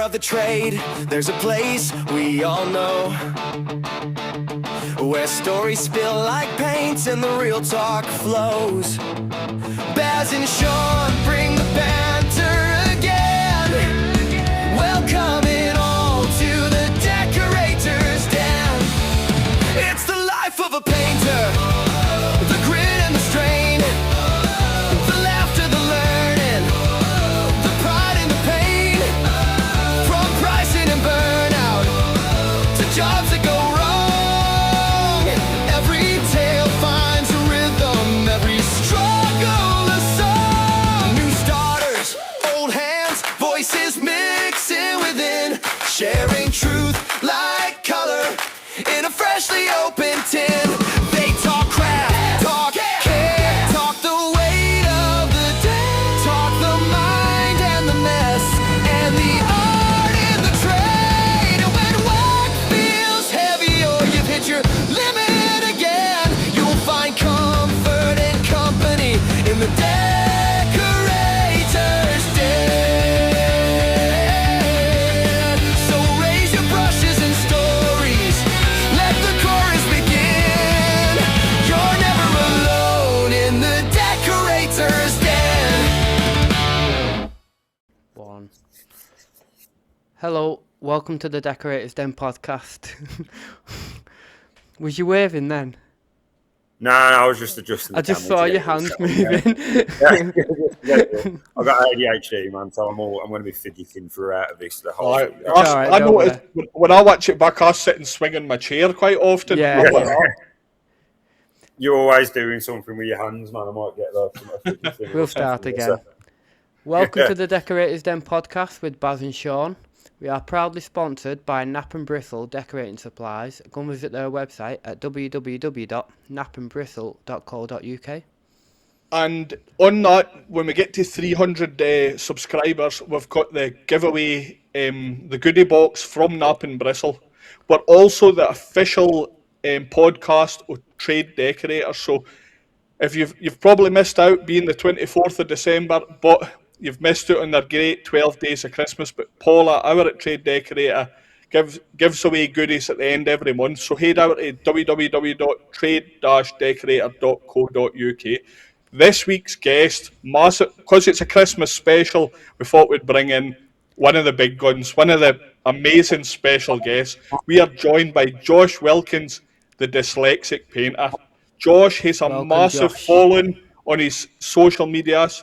of the trade, there's a place we all know, where stories spill like paint and the real talk flows. Baz and Sean bring the banter again, welcoming all to the Decorators den. It's the life of a painter, the grit and the strain, the laughter, the learning, the pride and the pain, from pricing and burnout to jobs that go wrong. Every tale finds a rhythm, every struggle a song. New starters, old hands, voices mixing within, sharing truth like color in a freshly opened tin. They talk craft, talk care, talk the weight of the day, talk the mind and the mess, and the art in the trade. And when work feels heavy or you've hit your limit again, you'll find comfort and company in the Decorators den. So raise your brushes and stories, let the chorus begin. You're never alone in the Decorators den. One. Hello, welcome to the Decorators Den podcast. Was you waving then? No, I was just adjusting. I just saw your hands moving. I've got ADHD, man, so I'm going to be fidgeting throughout of this the whole. Alright, I go noticed when I watch it back, I sit and swing in my chair quite often. Yeah. I'm like, "Oh, You're always doing something with your hands, man. I might get that. We'll start again. Welcome to the Decorators Den podcast with Baz and Sean. We are proudly sponsored by Nap and Bristle Decorating Supplies. Go and visit their website at www.napandbristle.co.uk. And on that, when we get to 300 subscribers, we've got the giveaway, the goodie box from Nap and Bristle. We're also the official podcast of Trade Decorators. So if you've probably missed out being the 24th of December, but you've missed out on their great 12 days of Christmas. But Paula, our at Trade Decorator, gives away goodies at the end every month. So head out to www.trade-decorator.co.uk. This week's guest, massive, because it's a Christmas special, we thought we'd bring in one of the big guns, one of the amazing special guests. We are joined by Josh Wilkins, the Dyslexic Painter. Josh has a Welcome, massive Josh. following on his social medias.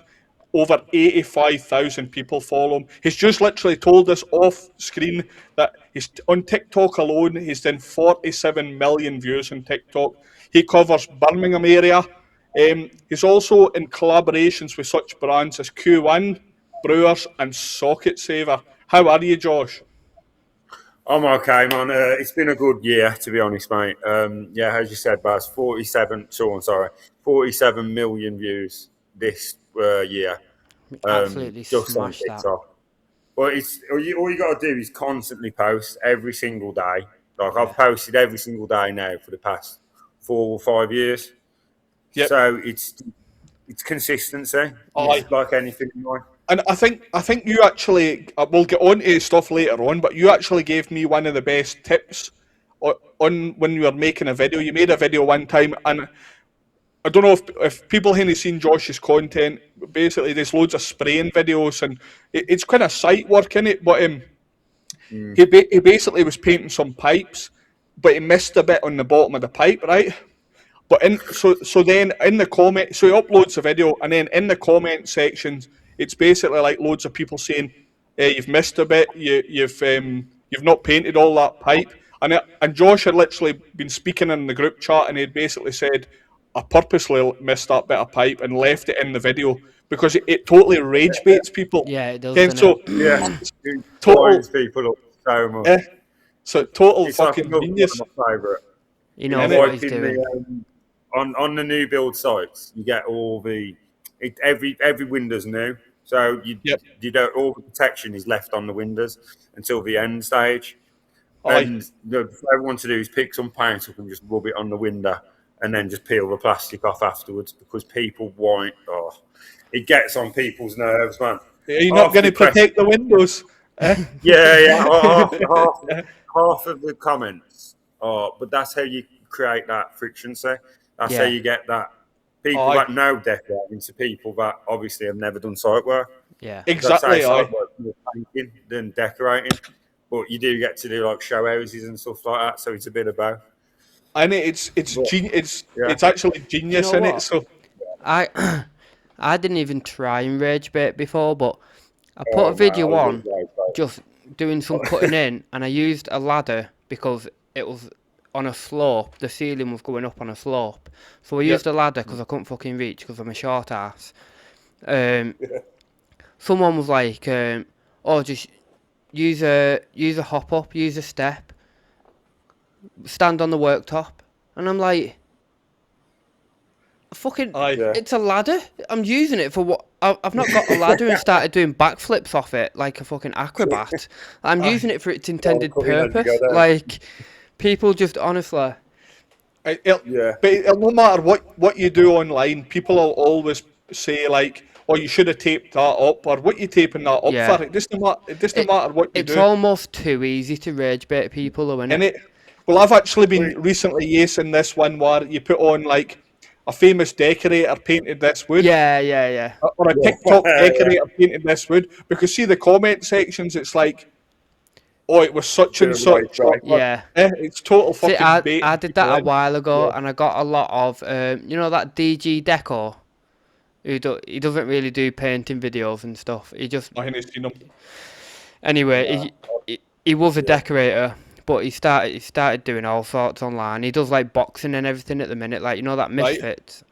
Over 85,000 people follow him. He's just literally told us off screen that he's on TikTok alone. He's done 47 million views on TikTok. He covers Birmingham area. He's also in collaborations with such brands as Q1, Brewers, and Socket Saver. How are you, Josh? I'm okay, man. It's been a good year, to be honest, mate. Yeah, as you said, Baz, 47 million views this year. Absolutely Just on smashed that. TikTok. Well, it's all you got to do is constantly post every single day. Like I've posted every single day now for the past 4 or 5 years. Yep. So it's consistency. It's like anything in life. And I think you actually, we'll get on to stuff later on, but you actually gave me one of the best tips on when you were making a video. You made a video one time, and I don't know if people haven't seen Josh's content. Basically, there's loads of spraying videos, and it's kind of sight work, innit? But he basically was painting some pipes, but he missed a bit on the bottom of the pipe, right? But so then in the comment, so he uploads the video, and then in the comment sections, it's basically like loads of people saying, "You've missed a bit. You've not painted all that pipe." And Josh had literally been speaking in the group chat, and he'd basically said, "I purposely missed that bit of pipe and left it in the video because it totally rage baits people." Yeah, it does. And so It total winds people up so much. so total It's fucking like genius. my favourite. You know what he's Like in doing. on the new build sites, you get all every window's new, so you don't, all the protection is left on the windows until the end stage. And what I want to do is pick some paint up and just rub it on the window, and then just peel the plastic off afterwards because people won't. It gets on people's nerves, man. Are you not going to protect the windows? Yeah. Half of the comments are, but that's how you create that friction. So that's how Yeah. you get that people Aye, that know decorating to people that obviously have never done site work. Yeah. I'd say exactly. site Aye, work more painting than decorating, but you do get to do like show houses and stuff like that. So it's a bit of both. and it's But yeah, it's actually Do you genius know in it. what? So I I didn't even try and rage bait before, but I put a oh man, I video love on those. just doing some cutting in, and I used a ladder because it was on a slope. The ceiling was going up on a slope, so I yeah, used a ladder because I couldn't fucking reach because I'm a short ass. Um, someone was like, "Oh, just use a hop up, use a step, stand on the worktop," and I'm like, fucking, aye. Yeah, it's a ladder. I'm using it for what? I've not got a ladder and started doing backflips off it like a fucking acrobat. I'm using Aye. it for its trying to intended cut in as you go purpose. down. Like, people just honestly, Yeah, But no matter what you do online, people will always say like, "Oh, you should have taped that up," or "What you taping that up yeah. for?" It doesn't It matter what you it's do. almost too easy to rage bait people, though, In innit? it, well, I've actually been we, recently using this one where you put on like a famous decorator painted this wood, Yeah, yeah, yeah. or a yeah, TikTok yeah. decorator painted this wood. Because see the comment sections, it's like, "Oh, it was such Bit and of rage such," bait. Yeah. it's total See, fucking I baiting did people that a in. while ago, Yeah, and I got a lot of, that DG Deco, he doesn't really do painting videos and stuff. He just I haven't seen them. Anyway, nah, he was a yeah. decorator, but he started doing all sorts online. He does like boxing and everything at the minute, like that Right. Misfits.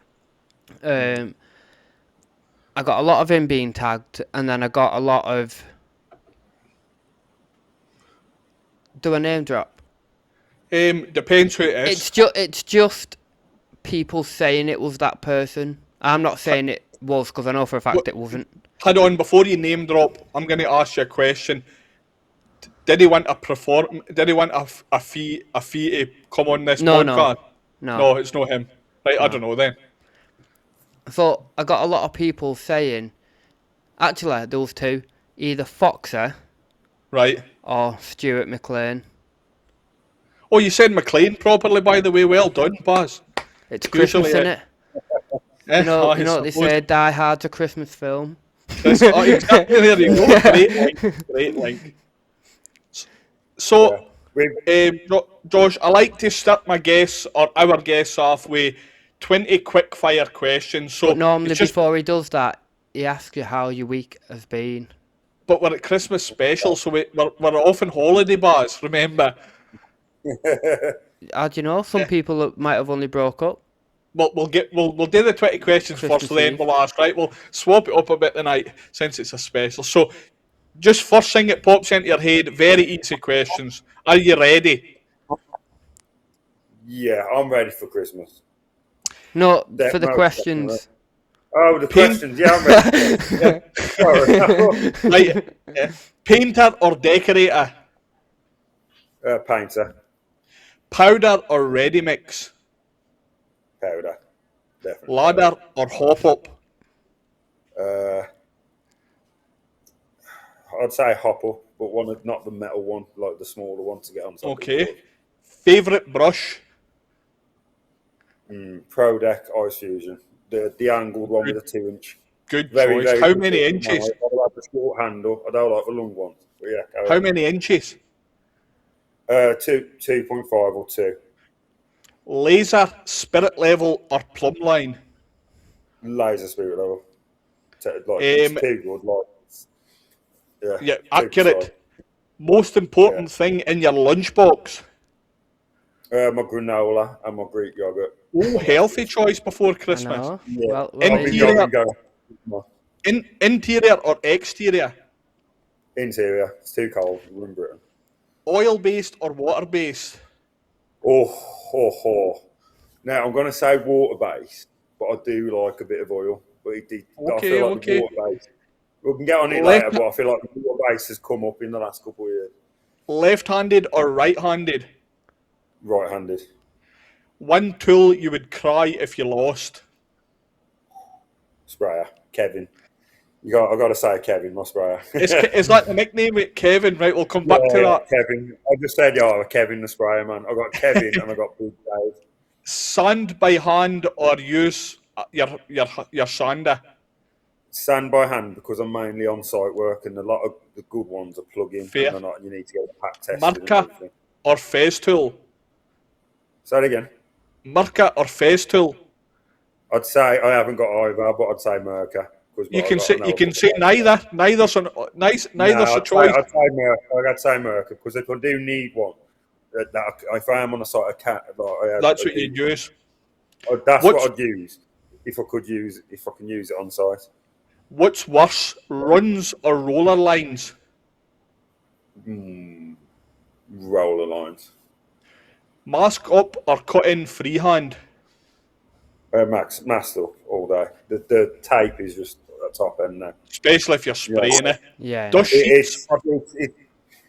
Um, I got a lot of him being tagged, and then I got a lot of. Do a name drop? Depends who it is. It's just people saying it was that person. I'm not saying it was because I know for a fact it wasn't. Hold on, before you name drop, I'm going to ask you a question. Did he want a perform? Did he want a fee to come on this No, no, podcast? no, No, it's not him. Right, I no. don't know then. So I got a lot of people saying, actually, there was two, either Foxer Right. or Stuart McLean. Oh, you said McLean properly, by the way. Well done, Baz. It's Usually, Christmas, innit? I You know what they suppose. say, Die Hard's a Christmas film. Exactly. There you go. Great link. Great link. Yeah. So, Josh, I like to start my guests or our guests off with 20 quick fire questions. But So normally it's just, before he does that, he asks you how your week has been. but we're at Christmas special, so we're off on holiday, Baz. Remember. How do you know? Some people that might have only broke up. We'll do the 20 questions Christmas first, then Eve. we'll ask, right? We'll swap it up a bit tonight since it's a special. So, just first thing that pops into your head, very easy questions. Are you ready? Yeah, I'm ready for Christmas. No, for the Most definitely. questions. Oh, the Paint, questions. Yeah, I'm ready. Sorry. right? Painter or decorator? Painter. Powder or ready mix? Powder. Definitely. Ladder or hop up? Uh, I'd say hopper, but not the metal one, like the smaller one to get on top of the Okay. board. Favorite brush? Pro Deck Ice Fusion. The angled one with a 2-inch. Good Very, choice. very How good. many I inches? like the short handle. I don't like the long ones. But yeah, carry How on. many inches? 2.5 or 2. Laser, spirit level, or plumb line? Laser spirit level. Like, Um, it's too good. Like, yeah, yeah, too precise. accurate. Most important thing in your lunchbox? My granola and my Greek yogurt. Oh, healthy choice before I Christmas. know. Yeah, Well, I've Interior, been going. interior or exterior? Interior. It's too cold. We're in Britain. Oil-based or water-based? Oh. Now, I'm going to say water based, but I do like a bit of oil. But I Okay, feel like the okay. water based. We can get on it Left, later, but I feel like the water base has come up in the last couple of years. left-handed or right-handed? Right handed. One tool you would cry if you lost? Sprayer. Kevin. I got to say Kevin, my sprayer. Is that the nickname, Kevin? Right, we'll come back to that. Kevin. I just said, Kevin the sprayer, man. I got Kevin and I got Big Dave. Sand by hand or use your sander? Sand by hand, because I'm mainly on site work, and a lot of the good ones are plug-in. Fair. And you need to get a pack tested. Marker or phase tool? Say it again. Marker or phase tool? I'd say I haven't got either, but I'd say Merca. You can say neither. Neither's a choice. I'd say Merca, because if I do need one, if I am on a site, I can't. That's what you'd use. That's what I'd use if I can use it on site. What's worse, runs or roller lines? Roller lines. Mask up or cut in freehand? Masked up all day. The tape is just at the top end now. Especially if you're spraying it. Yeah. Dust sheets.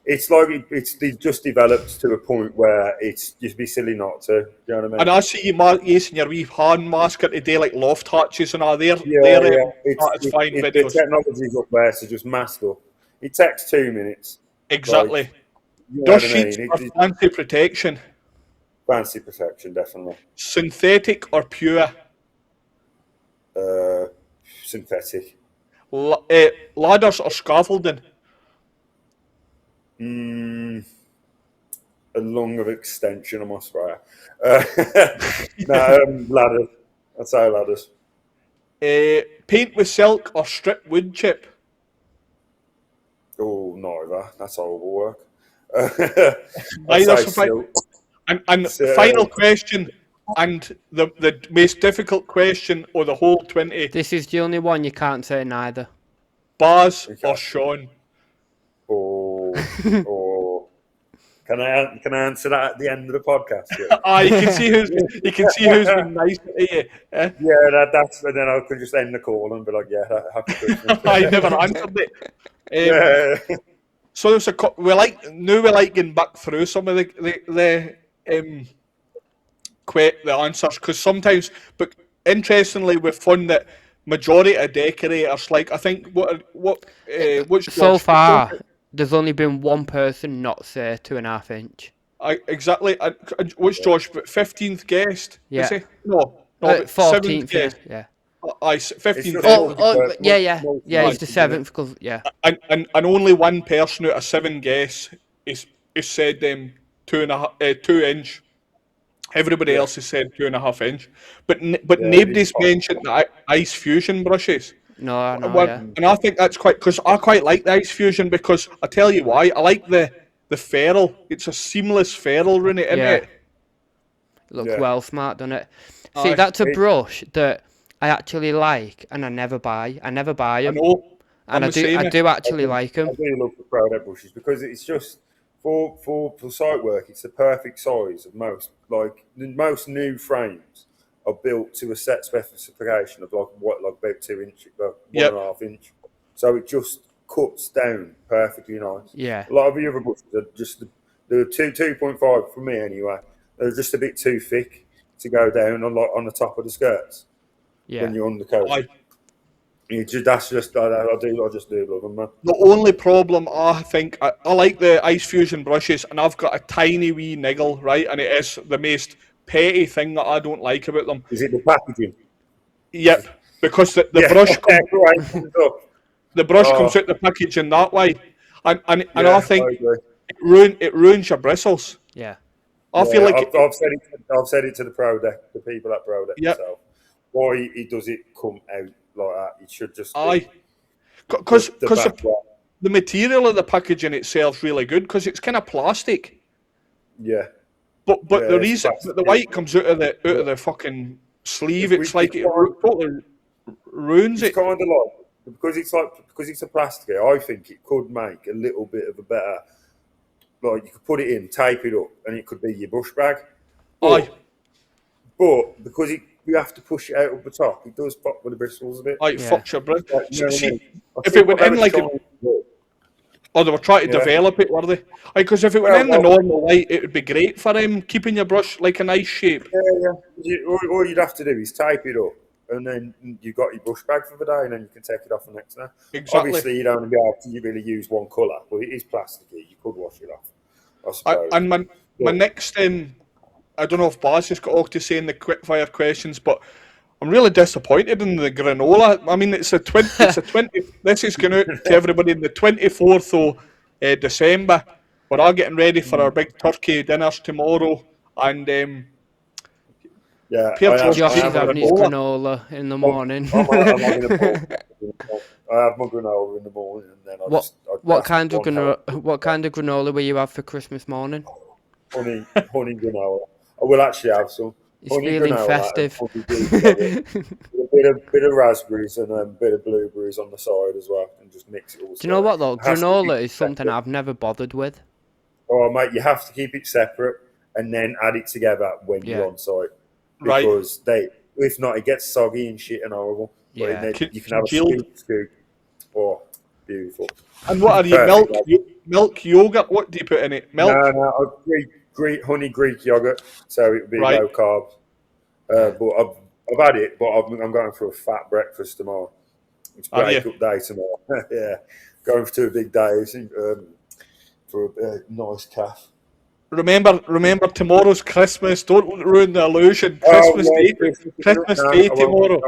It's like it's just developed to a point where it's just be silly not to. You know what I mean? And I see you using your wee hand masker today, like loft hatches and all. They're satisfying videos. The technology's up there to just mask up. It takes 2 minutes. Exactly. Like, you Dust sheets are fancy protection. Fancy protection, definitely. Synthetic or pure? Synthetic. Ladders or scaffolding? A longer extension of my sprayer. Ladders. I'd say ladders. Paint with silk or strip wood chip? Oh, neither. That's horrible work. And final question, and the most difficult question of the whole 20. This is the only one you can't say neither. Baz or Sean? Oh. Can I answer that at the end of the podcast? You can see who's been nice to you. Yeah, that's and then I could just end the call and be like, happy Christmas. I never answered it. So there's we like getting back through some of the answers, because sometimes, but interestingly, we found that majority of decorators, like I think what's so far. There's only been one person not say 2.5 inch. Exactly. What's Josh? 15th guest? Yeah. Is he? No. 14th guest. Yeah. 15th. Yeah. He's the 7th because And only one person out of 7 guests is said 2 inch. Everybody else has said 2.5 inch. But nobody's mentioned the ice fusion brushes. No, and I think that's because I quite like the ice fusion, because I tell you why. I like the ferrule. It's a seamless ferrule run it, isn't it? It looks well smart, doesn't it? See, that's a brush that I actually like, and I never buy. I never buy them. I know. And I do actually like them. I do love the Proudette brushes, because it's just for site work. It's the perfect size of most new frames are built to a set specification of about 2 inch, 1.5 inch. So it just cuts down perfectly nice. Yeah. A lot of the other brushes are just the 2.5 for me anyway. They're just a bit too thick to go down on the top of the skirts. Yeah. When you're undercoat. I just do love them, man. The only problem I think I like the ice fusion brushes, and I've got a tiny wee niggle, right, and it is the most petty thing that I don't like about them. Is it the packaging? Yep, because the brush comes out the packaging that way, and I think it ruins your bristles. Yeah, I feel like I've said it to the people at Proudette itself. Why he does it come out like that? It should just because the material of the packaging itself is really good, because it's kind of plastic. Yeah. But the reason that the white comes out of the fucking sleeve, it's like it totally ruins it. It's kind of like because it's a plastic. I think it could make a little bit of a better. Like you could put it in, tape it up, and it could be your brush bag. But because you have to push it out of the top, it does pop with the bristles a bit. Fucks your brush. If it went in like they were trying to develop it, were they? Because if it went in the normal light, it would be great for keeping your brush like a nice shape. Yeah. All you'd have to do is tape it up and then you've got your brush bag for the day, and then you can take it off the next day. Exactly. Obviously, you don't be able to really use one colour, but it is plasticky. You could wash it off, I suppose. And my next, I don't know if Baz has got all to say in the quickfire questions, but I'm really disappointed in the granola. I mean, it's a 20. This is going out to everybody on the 24th of December. We're all getting ready for our big turkey dinners tomorrow, and Yeah, Josh is having his granola in the morning. I'm having a bowl. I have my granola in the morning, and then what kind of granola will you have for Christmas morning? Honey granola. I will actually have some. He's honey feeling granola festive. and a bit of raspberries and a bit of blueberries on the side as well, and just mix it all. Do you know what though? Granola is something I've never bothered with. Oh mate, you have to keep it separate and then add it together when you're on site, because if not, it gets soggy and shit and horrible. Yeah, but you can have a scoop. Oh, beautiful. And what are you, milk yogurt? What do you put in it? Milk? No, honey Greek yogurt, so it would be low carb. But I've had it, but I'm going for a fat breakfast tomorrow. It's a break-up day tomorrow. Yeah, going to a big day for a nice calf. Remember, tomorrow's Christmas. Don't ruin the illusion. Christmas Day tomorrow.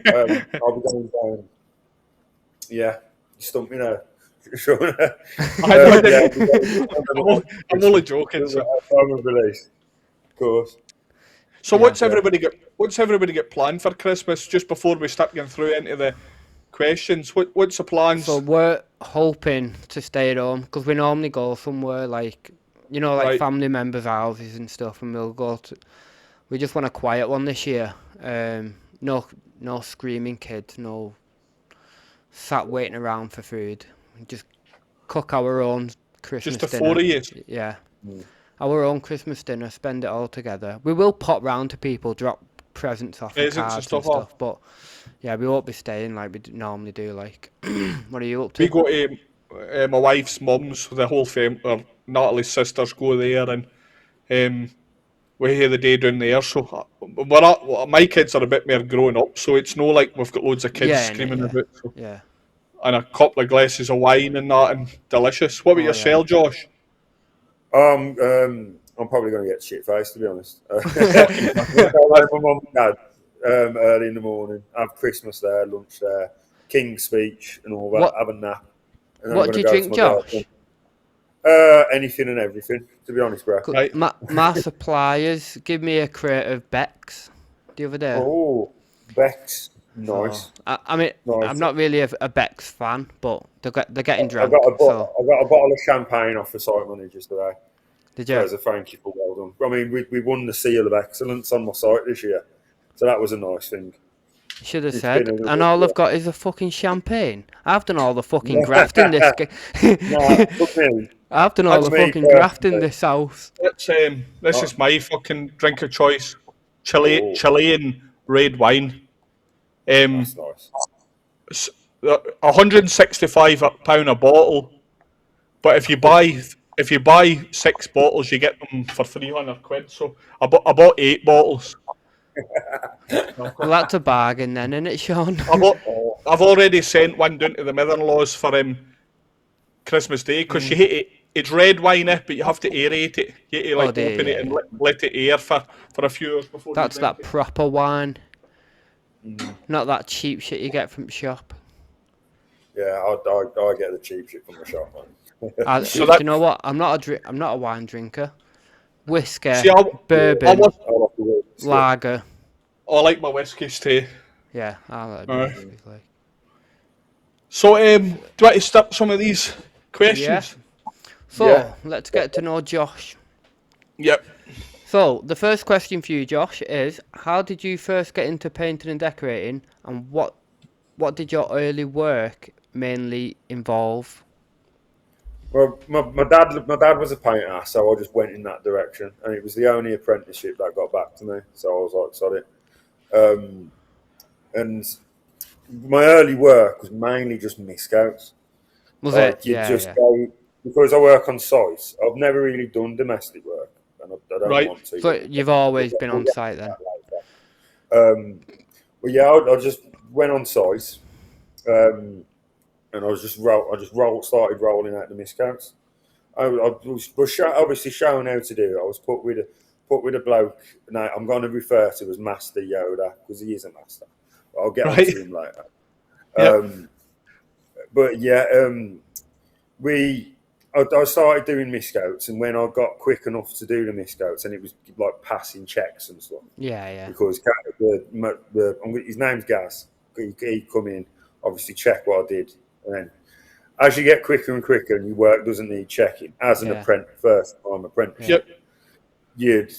I'll be going down. Yeah, you stumped me now. I'm only joking. Time of release, of course. So what's everybody get planned for Christmas? Just before we start getting through into the questions, what's the plans? So we're hoping to stay at home, because we normally go somewhere like family members' houses and stuff, and we'll go to. We just want a quiet one this year. No screaming kids, no sat waiting around for food. We just cook our own Christmas dinner. Just the four of you? Yeah. Our own Christmas dinner, spend it all together. We will pop round to people, drop presents off and cards and stuff, but yeah, we won't be staying like we normally do. Like, what are you up to? We go to my wife's mum's, the whole family, or Natalie's sisters go there, and we have the day down there. So my kids are a bit more grown up, so it's no like we've got loads of kids screaming about. So. Yeah. And a couple of glasses of wine and that, and delicious. What about yourself, Josh? I'm probably going to get shit-faced, to be honest. My mum and dad early in the morning, have Christmas there, lunch there, King's speech and all that, have a nap. What do you drink, Josh? Anything and everything, to be honest, bro. Right. My suppliers give me a crate of Beck's the other day. Oh, Beck's. Nice. So, I mean, nice. I'm not really a Beck's fan, but they're getting drunk. I got a bottle of champagne off the site managers today. Did you? As a thank you for well done. I mean, we won the Seal of Excellence on my site this year, so that was a nice thing. You should have said. And all I've got is a fucking champagne. I've done all the fucking grafting this. I've done all the fucking grafting this house. This is my fucking drink of choice: Chilean red wine. That's nice. £165 a bottle, but if you buy 6 bottles, you get them for £300. So I bought 8 bottles. Well, that's a bargain then, isn't it, Sean? I've already sent one down to the mother-in-law's for Christmas Day, because it's red wine, but you have to aerate it. You have to open it and let it air for a few hours before. That's that proper wine. Not that cheap shit you get from the shop. Yeah, I get the cheap shit from the shop, man. Do you know what? I'm not a wine drinker. Whiskey, bourbon, lager. I like my whiskies too. Yeah, I like whiskey. So, do you want to start some of these questions? Yeah. So, let's get to know Josh. Yep. So, the first question for you, Josh, is how did you first get into painting and decorating, and what did your early work mainly involve? Well, my dad was a painter, so I just went in that direction, and it was the only apprenticeship that got back to me. So I was like, sod it. And my early work was mainly just miscouts. Was it? Go, because I work on sites. I've never really done domestic work, and I don't want to. So you've always been on site then? Well, yeah, I just went on site, and started rolling out the miscounts. I was obviously shown how to do it. I was put with a bloke. Now I'm going to refer to as Master Yoda because he is a master. I'll get Right. onto him later. Yep. But yeah, I started doing miscoats, and when I got quick enough to do the miscoats, and it was like passing checks and stuff. Yeah. Because his name's Gaz. He'd come in, obviously check what I did, and then as you get quicker and quicker, and your work doesn't need checking, as an apprentice, first time apprentice, Yep. you'd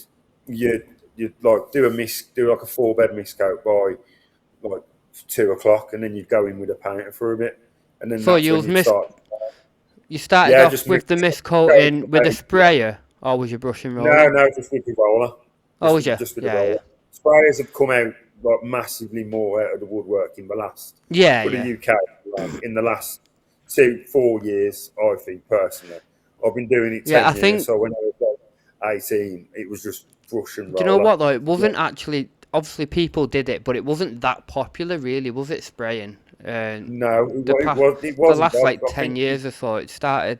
like do like a 4-bed miscoat by like 2 o'clock, and then you'd go in with a painter for a bit, and then So that's you when was you'd start. You started Yeah, off just with the mix- miscoating with a sprayer, or was you brushing rolling? No, just with the roller. Oh, was you? Just with the Yeah, roller. Sprayers have come out like massively more out of the woodwork in the last yeah. for Yeah, the UK in the last 2-4 years. I think personally, I've been doing it 10 Yeah, I years. think. So when I was like 18, it was just brush and Do roller. you know what though? It wasn't actually. Obviously, people did it, but it wasn't that popular, really, was it? Spraying. No, it The wasn't. last like I 10 think years or so, it started.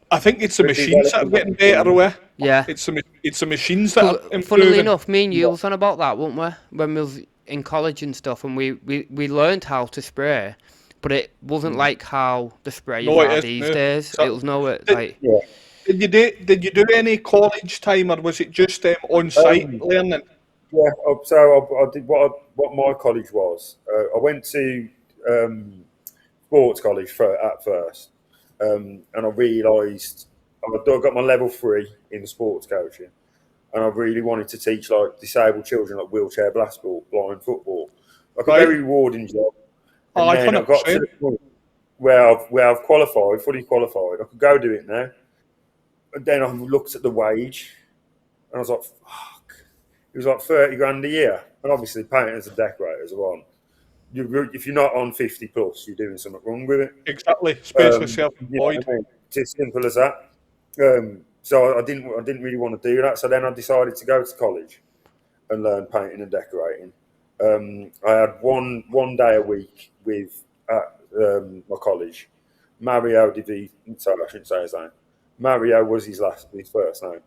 I think it's the the machines that are getting better. Where Yeah. it's the machines that are Funnily improving. enough, me and you was on about that, weren't we? When we was in college and stuff, and we learned how to spray, but it wasn't like how the sprayers No, it are isn't. these No. days. So- It was nowhere Did- like. yeah. Did you do any college time, or was it just on site learning? Yeah, I did what my college was. I went to sports college at first, and I realised I got my level 3 in sports coaching, and I really wanted to teach like disabled children, like wheelchair basketball, blind football, like a Right. very rewarding job. Oh, And then I got to 100%. the point where I've qualified, fully qualified. I could go do it now. And then I looked at the wage, and I was like, "Fuck!" It was like 30 grand a year, and obviously painters and decorators are on. If you're not on 50 plus, you're doing something wrong with it. Exactly, especially You know what self-employed. I mean? It's as simple as that. So I didn't really want to do that. So then I decided to go to college and learn painting and decorating. I had one day a week with at my college. Mario Divi. Sorry, I shouldn't say his name. Mario was his first name,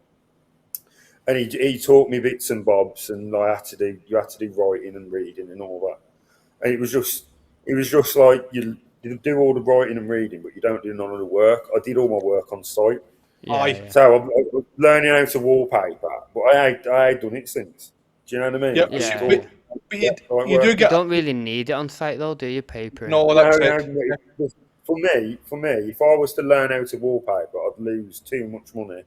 and he taught me bits and bobs, and you had to do writing and reading and all that. And it was just like you do all the writing and reading, but you don't do none of the work. I did all my work on site, Aye. so I'm learning how to wallpaper, but I ain't done it since. Do you know what I mean? Yep. It's Yeah. all- But like you do work. You get don't really need it on site though, do you? Papering. no. No, That's no, it. no. For me, if I was to learn how to wallpaper, I'd lose too much money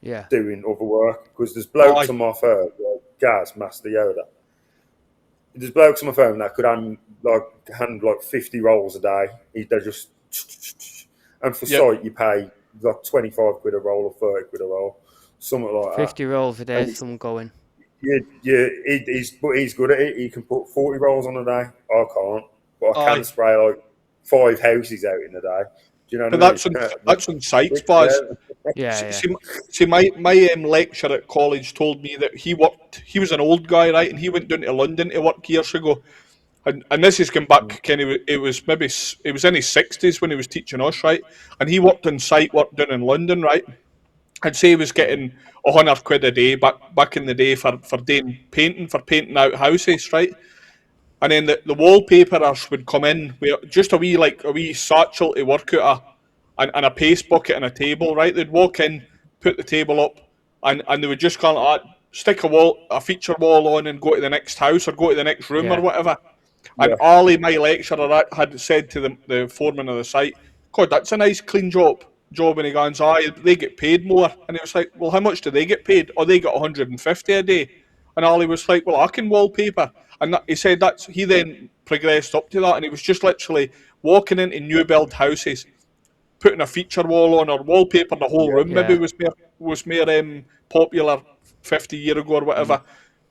Yeah. doing other work because there's blokes Aye. on my phone, like Gaz, Master Yoda. There's blokes on my phone that could hand like 50 rolls a day. They just and for Yep. site you pay like 25 quid a roll or 30 quid a roll, something like 50 rolls a day, And some going. that. He's good at it. He can put 40 rolls on a day. I can't, but I Aye. can spray like 5 houses out in a day. Do you know what But I mean? that's on sites, Baz. Yeah. See, my lecturer at college told me that he was an old guy, right, and he went down to London to work years ago. And this is going back, it was in his 60s when he was teaching us, right? And he worked on site work down in London, right? I'd say he was getting 100 quid a day back in the day for doing painting, for painting out houses, right? And then the wallpaperers would come in with just a wee satchel to work out and a paste bucket and a table, right? They'd walk in, put the table up, and they would just kind of like stick a feature wall on and go to the next house or go to the next room Yeah. or whatever. And Yeah. Ali, my lecturer, had said to the foreman of the site, "God, that's a nice clean job." And he goes, "Aye, they get paid more." And he was like, "Well, how much do they get paid?" "Oh, they get 150 a day." And Ali was like, "Well, I can wallpaper." And he said he then progressed up to that, and he was just literally walking into new build houses, putting a feature wall on or wallpaper the whole room. Yeah. Maybe was more popular 50 years ago or whatever.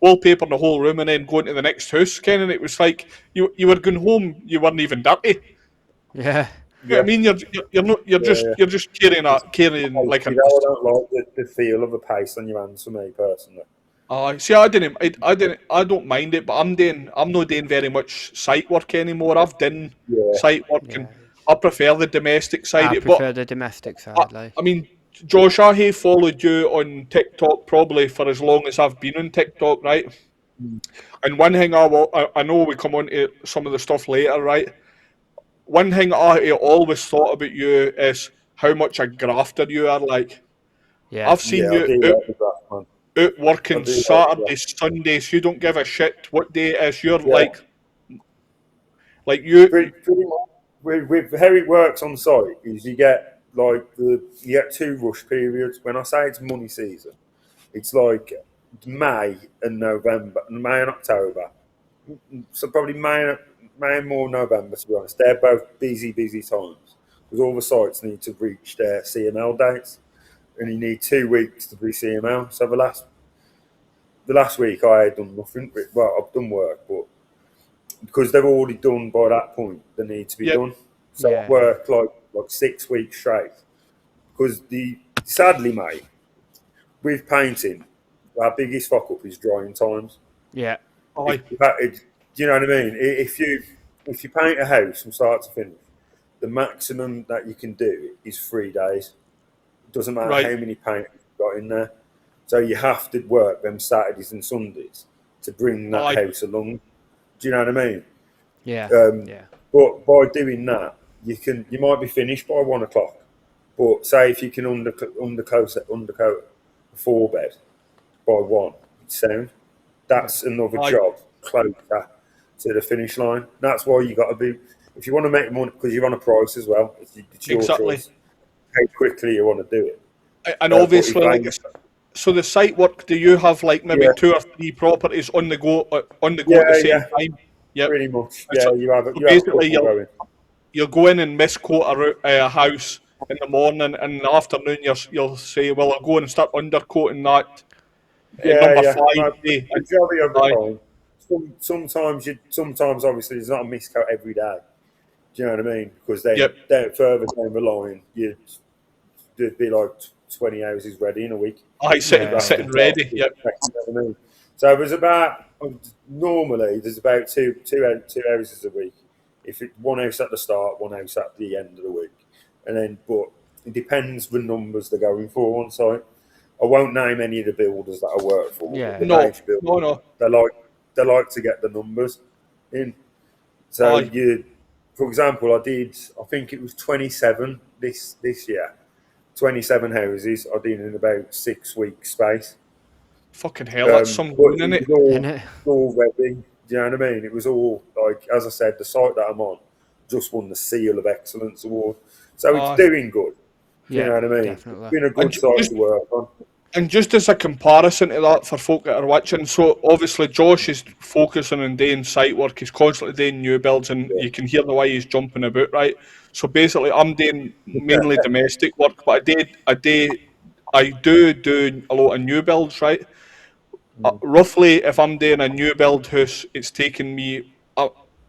Wallpaper the whole room and then going to the next house, Ken. And it was like you were going home, you weren't even dirty. Yeah. You know what I mean, you're not you're just carrying like You an know, I don't like the feel of a paste on your hands for me personally. See, I don't mind it, but I'm not doing very much site work anymore. I've done Yeah, site work, and Yeah. I prefer the domestic side I of it. But prefer the domestic I, side, like. I mean, Josh, I have followed you on TikTok probably for as long as I've been on TikTok, right? And one thing I know we come on to some of the stuff later, right? One thing I always thought about you is how much a grafter you are. Like, Yeah. I've seen yeah, I you do like the grass, man. out I working do like the grass. Saturdays, Sundays. You don't give a shit what day it is. You're Yeah, like you. pretty much. With how it works on site is you get like you get two rush periods. When I say it's money season, it's like May and November, May and October. So probably May and more November, to be honest. They're both busy times because all the sites need to reach their CML dates, and you need 2 weeks to be CML. So the last week I had done nothing. Well, I've done work, but because they're already done by that point, they need to be Yep. done. So I Yeah. work like 6 weeks straight. Because sadly, mate, with painting, our biggest fuck up is drying times. Yeah. Aye, Do you know what I mean? If you paint a house from start to finish, the maximum that you can do is 3 days. It doesn't matter right. how many painters you've got in there. So you have to work them Saturdays and Sundays to bring that Aye. house along. Do you know what I mean? Yeah. Um, Yeah. But by doing that, you might be finished by 1 o'clock. But say if you can undercoat a 4 bed by 1, it's sound. That's another Aye. job closer to the finish line. That's why you got to be. If you want to make money, because you're on a price as well. It's your Exactly. choice how quickly you want to do it. And But obviously, like, so the site work. Do you have like maybe yeah, 2 or 3 properties on the go yeah, at the same yeah, time? Yep. pretty much. And so, Yeah, so you have a basically, couple going. you'll go in and miscoat a house in the morning, and in the afternoon you'll say, well, I'll go in and start undercoating that Yeah, number yeah. 5 No, day. majority of the Aye. time. Sometimes obviously there's not a miscoat every day. Do you know what I mean? Because then Yep. further down the line, there'd be like 20 houses ready in a week. Aye, Yeah. sitting ready. Yep. You know what I mean? So there's about normally there's about two houses a week. If it one house at the start, one house at the end of the week, and then but it depends the numbers they're going for on site. I won't name any of the builders that I work for. Yeah. The No, major builders, no. they like to get the numbers in. So Aye. for example, I think it was 27 this year. 27 houses I did in about 6 weeks space. Fucking hell, that's some But going in it it. was Innit? all ready. Do you know what I mean? It was all like, as I said, the site that I'm on just won the Seal of Excellence award, so it's Aye. doing good. Do you Yeah. know what I mean? Definitely. It's been a And good site just to work on. And just as a comparison to that for folk that are watching, so obviously Josh is focusing on doing site work, he's constantly doing new builds, and Yeah. you can hear the way he's jumping about, right? So basically, I'm doing mainly domestic work, but I do a lot of new builds, right? Roughly, if I'm doing a new build house, it's taking me,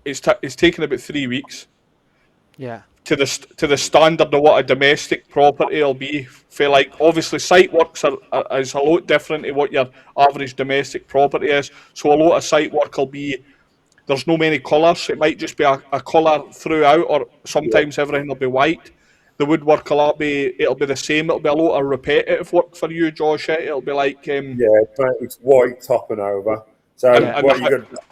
it's taking about 3 weeks Yeah. to the standard of what a domestic property will be. For like, obviously, site works is a lot different to what your average domestic property is. So a lot of site work will be, there's no many colours. It might just be a colour throughout, or Yeah, sometimes everything will be white. The woodwork it'll be the same. It'll be a lot of repetitive work for you, Josh. It'll be like yeah. It's white top and over. So and Yeah. what you got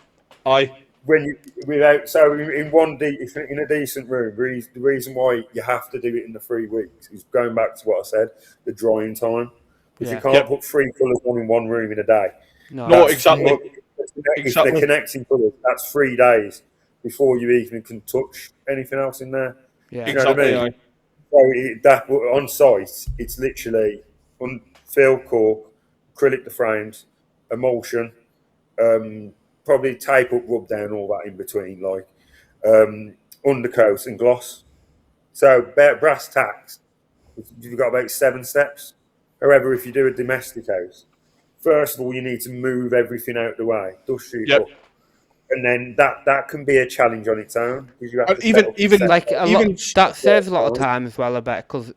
aye, when you without so in one if in a decent room, the reason why you have to do it in the 3 weeks is going back to what I said, the drying time, because you Yeah. can't yep, put 3 colours on in one room in a day. No. no, That's exactly, if they're connecting colours, that's 3 days before you even can touch anything else in there. Do Yeah. you know what I exactly, mean? aye. So that on site, it's literally fill cork, acrylic the frames, emulsion, probably tape up, rub down, all that in between, like undercoat and gloss. So brass tacks, you've got about 7 steps. However, if you do a domestic house, first of all, you need to move everything out the way, dust it Yep. up, and then that can be a challenge on its own because you have And to set up and set Like a lot. even That saves a lot of up. time as well. I bet because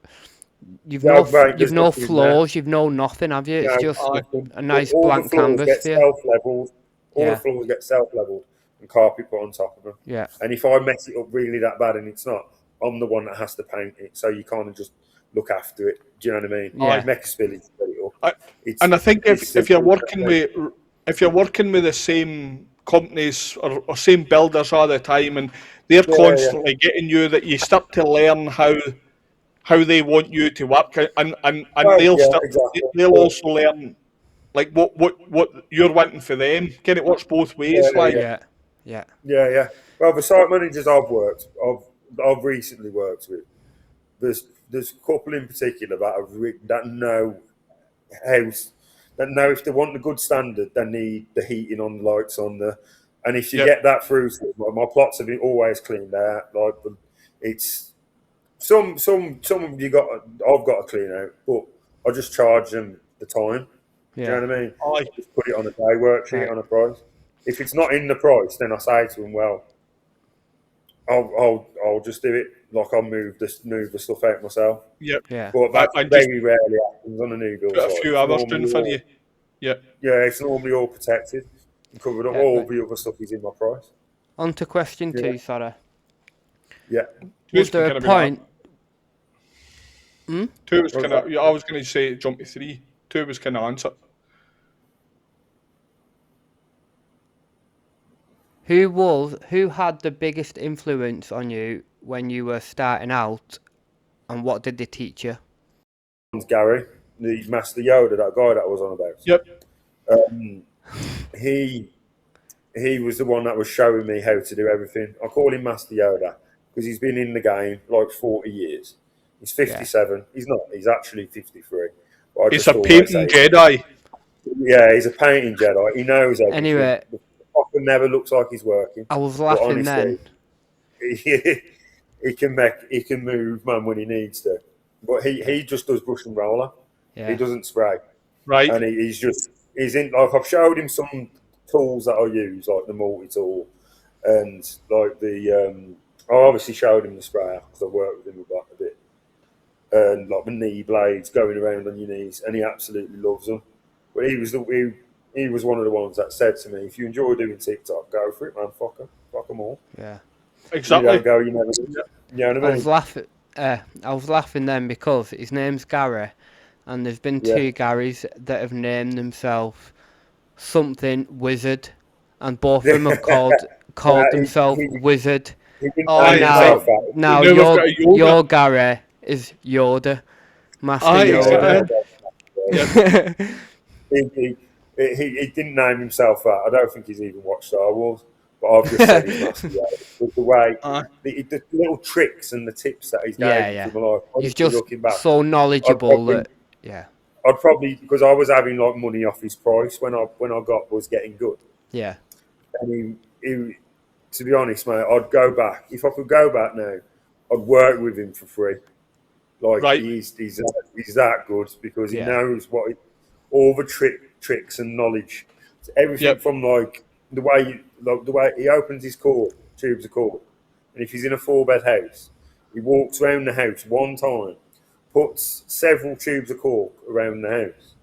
You've Yeah, no right, you've there's no nothing in there. flaws, you've no nothing, have you? It's No, just nothing. a nice All the blank floors canvas get for you. self-leveled. All the Yeah. floors get self-leveled and carpet put on top of them. Yeah. And if I mess it up really that bad and it's not, I'm the one that has to paint it. So you can't just look after it. Do you know what I mean? Yeah. Make a spillage, set it up. I, It's and I think it's if you're simple. working with the same companies or same builders all the time, and they're Yeah. constantly getting you, that you start to learn how they want you to work, and Well, yeah, exactly. they'll also learn like what you're wanting for them. Can it works both ways? Yeah, Like, Yeah. Yeah. yeah. Well, the site managers I've recently worked with. There's a couple in particular that know house that know if they want the good standard, they need the heating on, the lights on, and if you yeah, get that through, my plots have been always cleaned out. Like it's some of you got I've got to clean out, but I just charge them the time. Do you Yeah. know what I mean? aye, Just put it on a day worksheet Right. on a price. If it's not in the price, then I say to them, well, I'll just do it. Like I'll move the stuff out myself. yeah, Yeah. But that and just very rarely happens on a new build put a site. few It's hours doing normally for you. Yeah, it's normally all protected and covered up. Yeah, All right. the other stuff is in my price. On to question Yeah. 2, sorry. Yeah. Was two's there a kind of point? two was What was kind of. that? Yeah, I was going to say jump to 3. 2 was kind of answer. Who had the biggest influence on you when you were starting out, and what did they teach you? Gary, the Master Yoda, that guy that I was on about. Yep. He was the one that was showing me how to do everything. I call him Master Yoda because he's been in the game like 40 years. He's 57. He's not. He's actually 53. But I It's just a always painting say, Jedi. yeah, he's a painting Jedi. He knows everything. Anyway, The fucker never looks like he's working. I was But laughing then. he can move, man, when he needs to. But he just does brush and roller. Yeah. He doesn't spray, Right. and he's in. Like I've showed him some tools that I use, like the multi tool, and like I obviously showed him the sprayer because I've worked with him a bit, and like the knee blades going around on your knees, and he absolutely loves them. But he was one of the ones that said to me, "If you enjoy doing TikTok, go for it, man. Fuck them all. Yeah. You Exactly. don't go, you never do." You know what I mean? I was laughing then because his name's Gary, and there's been Yeah. 2 Garys that have named themselves something Wizard, and both of them have called Yeah, themselves Wizard. He didn't Oh, name yeah. himself that. Now You know we've got a Yoda. your Gary is Yoda, Master Aye, Yoda. exactly. He didn't name himself that. I don't think he's even watched Star Wars. But I've just said he's Master Yoda. With the way, Aye. the little tricks and the tips that he's Yeah, gave yeah. to my life. He's Honestly, just looking back, so knowledgeable I'd that yeah, I'd probably, because I was having like money off his price when I was getting good. yeah, And he to be honest, mate, I'd go back. If I could go back now, I'd work with him for free. Like Right. he's that good because he Yeah. knows all the tricks and knowledge. So everything Yep. from like the way he opens his tubes of cord, and if he's in a 4-bed house, he walks around the house one time, puts several tubes of cork around the house,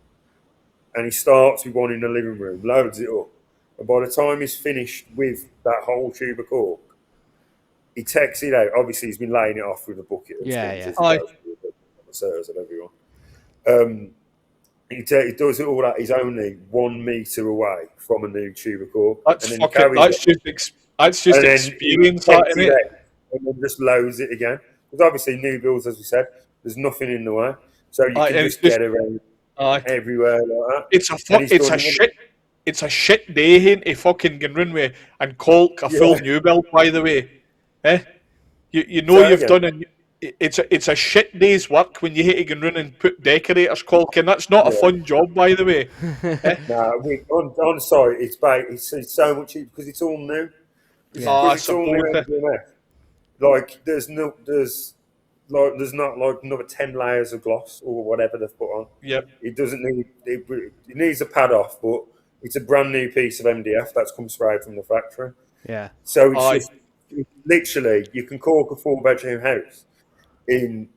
and he starts with one in the living room, loads it up, and by the time he's finished with that whole tube of cork, he takes it out. Obviously, he's been laying it off with a bucket and Yeah, things. yeah. As he Aye. goes through the connoisseurs and everyone. He does it all that. He's only 1 meter away from a new tube of cork. That's and then fucking. carries That's it, just. That's just and then experience, he that, takes innit? it out and then just loads it again. Because obviously, new builds, as we said, there's nothing in the way, so you Aye, can and just it's just- get around Aye. everywhere like that. It's a And he's it's a done- shit. It's a shit day here to fucking get run with and caulk a full Yeah. new build. By the way, you know Say you've again? done and it's a shit day's work when you hit to go run and put decorators caulking. That's not a Yeah. fun job, by the way. Nah, on site, it's so much cheaper because it's all new. It's, Yeah. I because it's all new suppose it. MDMF. Like there's not like another 10 layers of gloss or whatever they've put on. Yep. It doesn't need it needs a pad off, but it's a brand new piece of MDF that's come straight from the factory. yeah, So it's Aye. just literally you can caulk a 4-bedroom house in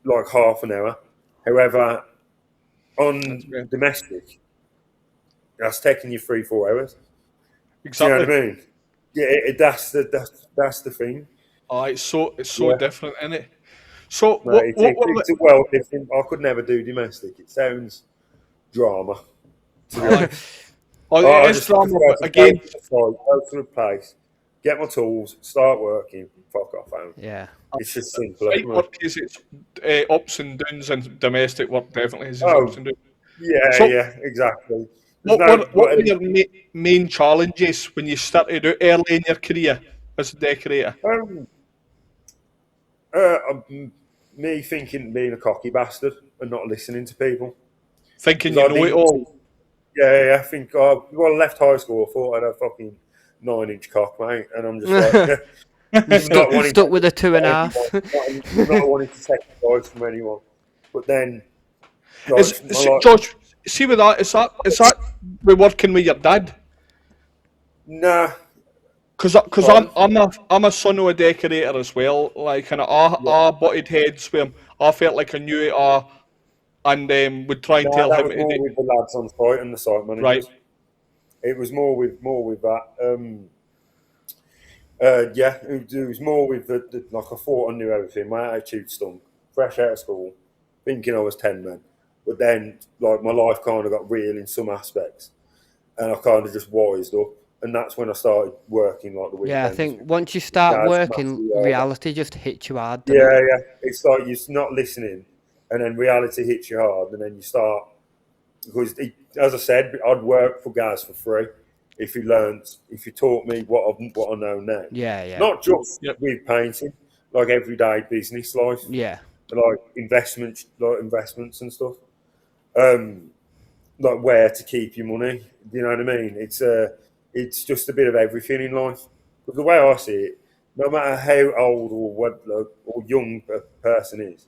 like half an hour, However, on domestic, that's taking you 3-4 hours. Exactly. Do you know what I mean? Yeah, that's the thing. Oh, it's so different, isn't it? So No, what were it's a well different. I could never do domestic. It sounds drama. To be Aye. honest, Oh, it I is just drama, prefer but to again, go to the site, go to the place, get my tools, start working, fuck off home. Yeah. It's just simpler. site work is its ups and downs, and domestic work definitely has its ups Oh, and downs. yeah, So yeah, exactly. There's what no, what were your main challenges when you started out early in your career as a decorator? um, me thinking being a cocky bastard and not listening to people. Thinking Because you I know it didn't, all. yeah, I think, well, I left high school, I thought I had a fucking 9-inch cock, mate. And I'm just like, not wanting Stuck to with a anyone, 2.5. not wanting to take advice from anyone. But then, Is, like, my life, George, see with that, is that with working with your dad? nah, Because pardon? I'm a son of a decorator as well. Like, and Yeah. I butted heads with him. I felt like I knew it all, and would try and Nah, tell that him was to more do. with the lads on site and the site Right. managers. It was more with that. Yeah, it was more with the like I thought I knew everything. My attitude stunk. Fresh out of school, thinking I was 10 men, but then like my life kind of got real in some aspects, and I kind of just wised up, and that's when I started working like the Yeah, I weekends. think once you start Dad's working, massively harder. reality just hits you hard, doesn't Yeah, it? yeah. It's like you're not listening, and then reality hits you hard, and then you start because, as I said, I'd work for Gaz for free if he taught me what I know now. Yeah, yeah. Not just Yep. with painting, like everyday business life, Yeah. like investments and stuff. Um, like where to keep your money. Do you know what I mean? It's just a bit of everything in life. But the way I see it, no matter how old or what or young a person is,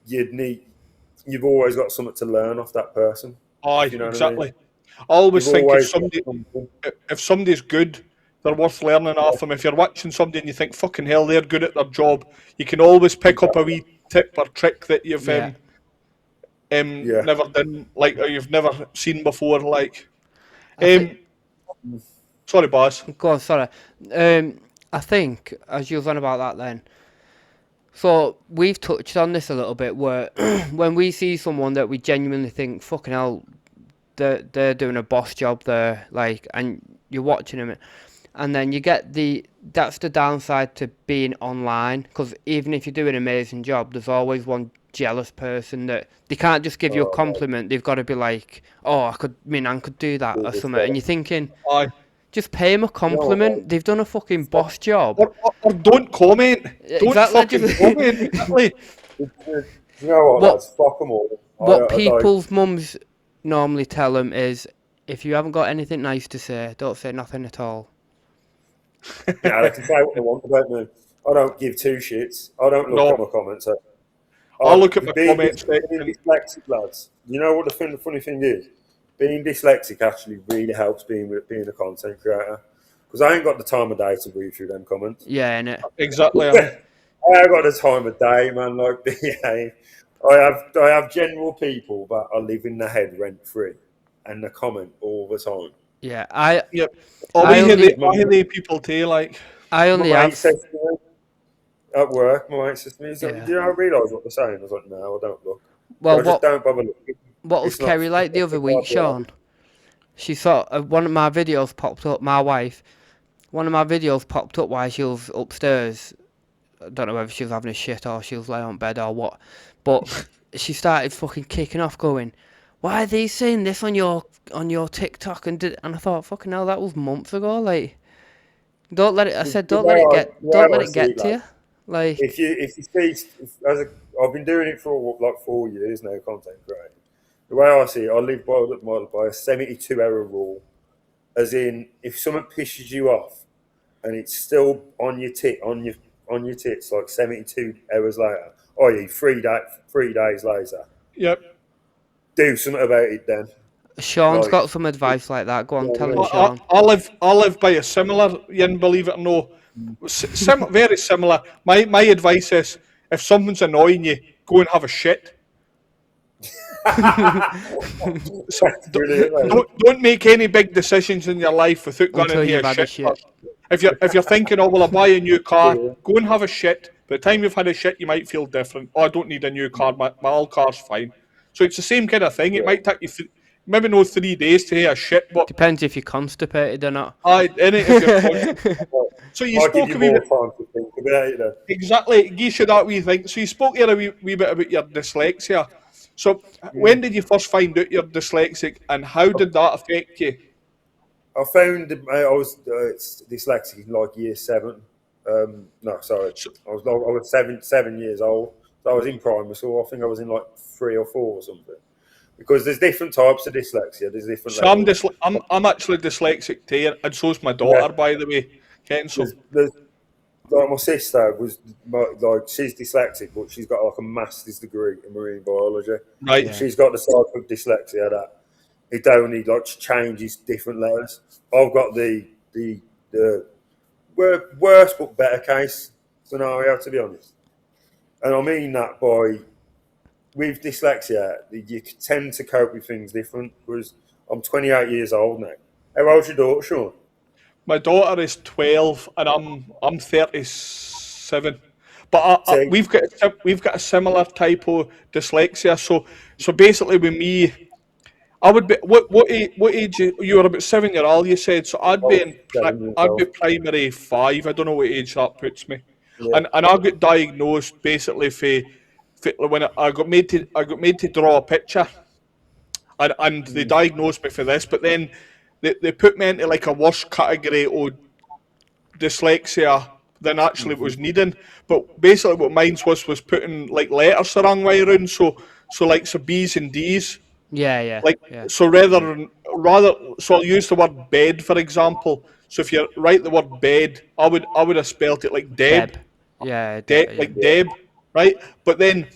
you've always got something to learn off that person. Aye, Do you know what I mean? exactly. I always You've think always got something. if somebody's good, they're worth learning off them. If you're watching somebody and you think, fucking hell, they're good at their job, you can always pick up a wee tip or trick that you've Yeah. Yeah. never done, like, or you've never seen before. Like, I think. sorry, boss. Go on, sorry. I think, as you was on about that then, so we've touched on this a little bit where when we see someone that we genuinely think, fucking hell, they're doing a boss job there, like, and you're watching them, and then you get that's the downside to being online, because even if you do an amazing job, there's always one jealous person that they can't just give you a compliment, they've got to be like, oh, my nan could do that or something, and you're thinking, Aye. just pay them a compliment, they've done a fucking boss job. Or don't comment. Don't Exactly, fucking just- comment. Exactly. You know what, What- lads? Fuck them all. What I people's mums normally tell them is, if you haven't got anything nice to say, don't say nothing at all. yeah, they can say what they want about me. I don't give two shits. I don't look No. at my comments. I look at my being comments being section. dyslexic, lads. You know what the funny thing is? Being dyslexic actually really helps being a content creator, because I ain't got the time of day to read through them comments. Yeah, innit? Exactly. I ain't got the time of day, man. Like, yeah, I have general people that are living their head rent free, and they comment all the time. Yeah, Yep. Oh, I only- I hear the people too, like. I only My mate have. says to me at work, my mate says to me, he's like, Yeah. "Do you not realise what they're saying?" I was like, "No, I don't look." Well, I just don't bother looking. what was It's not- Kerry like the other week, Sean? She saw one of my videos popped up. My wife, one of my videos popped up while she was upstairs. I don't know whether she was having a shit or she was laying on bed or what, but she started fucking kicking off, going, "Why are they saying this on your TikTok?" And I thought, fucking hell, that was months ago. Like, don't let it. I said, don't let it get to you. Like, If you see, I've been doing it for like 4 years now, content creating. The way I see it, I live by a 72-hour rule, as in, if something pisses you off, and it's still on your tits like 72 hours later, i.e. 3 days later, Yep. do something about it then. Sean's Like, got some advice like that. Go on, Yeah, tell him, yeah. Sean. I live by a similar, believe it or no, very similar. My advice is, if someone's annoying you, go and have a shit. So Brilliant, mate. don't make any big decisions in your life without going Until and you've here had a shit shit. first. If you're thinking, oh well, I'll buy a new car, Yeah. go and have a shit. By the time you've had a shit, you might feel different. Oh, I don't need a new car. My old car's fine. So it's the same kind of thing. It Yeah. might take you maybe no 3 days to hear a shit, but Depends if you're constipated or not. in it if you're conscious. So you Might give spoke you a wee more bit. time to think about it then. Exactly, it gives you that wee thing. So you spoke here a wee bit about your dyslexia. So Mm. when did you first find out you're dyslexic, and how did that affect you? I found I was dyslexic in like year 7. No, sorry, So, I was 7 years old. So I was in primary school. I think I was in like 3 or 4 or something. Because there's different types of dyslexia. There's different so I'm, levels. I'm actually dyslexic too, and so's my Yeah, daughter, by the way. Ken, so there's like my sister was like she's dyslexic, but she's got like a master's degree in marine biology. right, And Yeah. she's got the type of dyslexia that it only like changes different letters. I've got the worse but better case scenario, to be honest. And I mean that by with dyslexia, you tend to cope with things different. Because I'm 28 years old now. How old's your daughter, Sean? my daughter is 12, and I'm 37. But See, we've got a similar type of dyslexia. So basically, with me, I would be what age you were about 7 year old, you said, so I was 7 years I'd be old. primary 5. I don't know what age that puts me. Yeah. And I got diagnosed basically for when I got made to draw a picture, and they Mm. diagnosed me for this, but then they put me into like a worse category of dyslexia than actually was needing. But basically what mine was putting like letters the wrong way around, so like so B's and D's. Yeah, yeah, Like yeah. so rather so I'll use the word bed for example. So if you write the word bed, I would have spelt it like Deb, Deb. Yeah, Deb. Yeah. like Deb, right? But then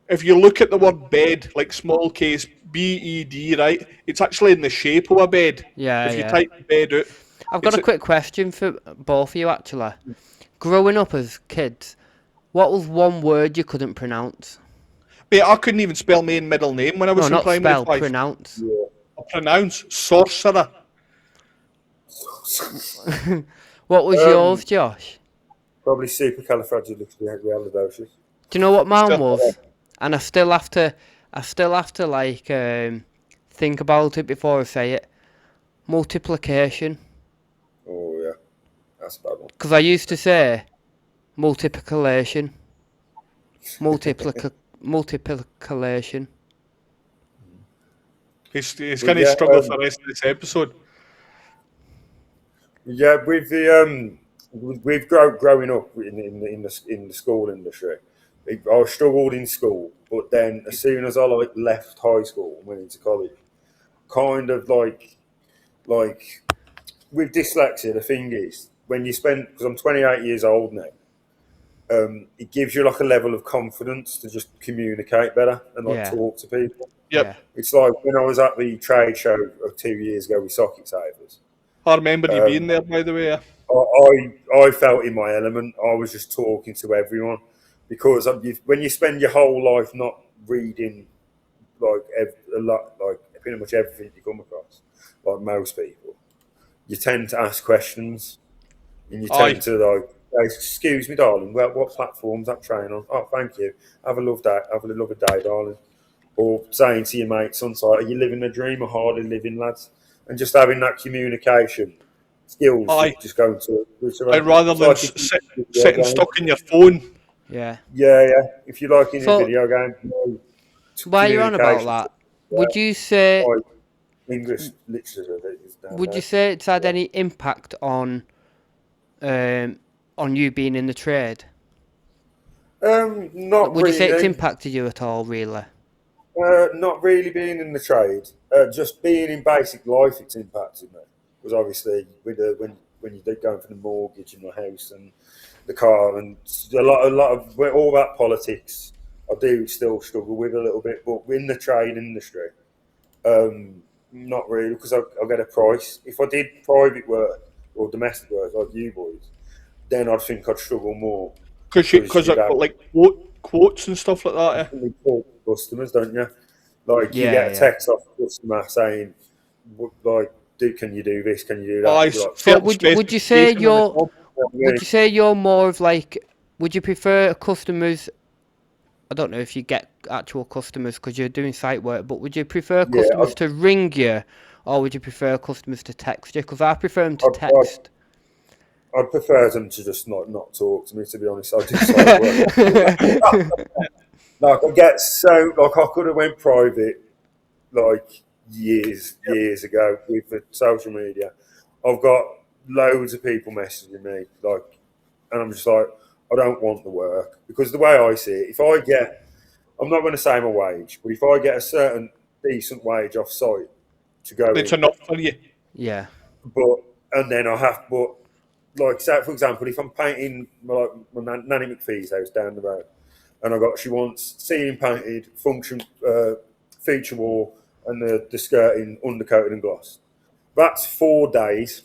if you look at the word bed, like small case BED, right? It's actually in the shape of a bed. Yeah, If you yeah. type bed out, I've got it's a quick question for both of you, actually. Growing up as kids, what was one word you couldn't pronounce? mate, I couldn't even spell my own middle name when I No, was in not primary spell, 5. pronounce. Yeah. I pronounce sorcerer. What was yours, Josh? Probably supercalifragilisticexpialidocious. Do you know what mine Still, was? And I still have to like think about it before I say it. Multiplication. Oh yeah, that's a bad one. Because I used to say multiplication. Multiplication. he's But going to yeah, struggle for the rest of this episode. yeah, with growing up in the school industry, I struggled in school, but then as soon as I like left high school and went into college, kind of like with dyslexia, the thing is when you spend because I'm 28 years old now, it gives you like a level of confidence to just communicate better and like Yeah. talk to people. Yep. Yeah. It's like when I was at the trade show 2 years ago with Socket Savers. I remember you being there, by the way. I felt in my element. I was just talking to everyone because when you spend your whole life not reading like a lot, like pretty much everything you come across, like most people, you tend to ask questions and you Aye. tend to like, "Hey, excuse me, darling. Well, what platform's that train on? Oh, thank you. Have a lovely day, darling." Or saying to your mates on site, "Are you living a dream or hardly living, lads?" And just having that communication skills, Aye. just going to I'd rather it's than like if you sitting game. stuck in your phone. Yeah. Yeah. If you're like in a So, video game, while you're on about communication. that, would you say Like English literature is down would there. you say it's had any impact on you being in the trade? Not Would you say it's really. impacted you at all, really? Not really being in the trade. Just being in basic life, it's impacted me. Because obviously, when you're going for the mortgage and the house and the car and a lot of all that politics, I do still struggle with a little bit. But in the trade industry, not really, because I'll get a price. If I did private work or domestic work like you boys, then I think I'd struggle more. Because you'd have- like quotes and stuff like that. You talk to customers, don't you? Like you Yeah, get a yeah. text off the customer saying, like, can you do this? Can you do that? Aye, You're like, So certain would you say specification on the you're job. would you say you're more of like, would you prefer customers? I don't know if you get actual customers because you're doing site work, but would you prefer yeah, customers to ring you, or would you prefer customers to text you? Because I prefer them to I'd, text. I'd prefer them to just not talk to me. To be honest, I do site work. Like I get so like I could have went private like years ago with the social media. I've got loads of people messaging me like, and I'm just like, I don't want the work because the way I see it, if I get, I'm not going to say my wage, but if I get a certain decent wage off site to go It's in, enough for you. Yeah, but and then I have, but like say for example, if I'm painting my Nanny McPhee's house down the road, and she wants ceiling painted, function, feature wall, and the skirting undercoated and gloss. That's 4 days.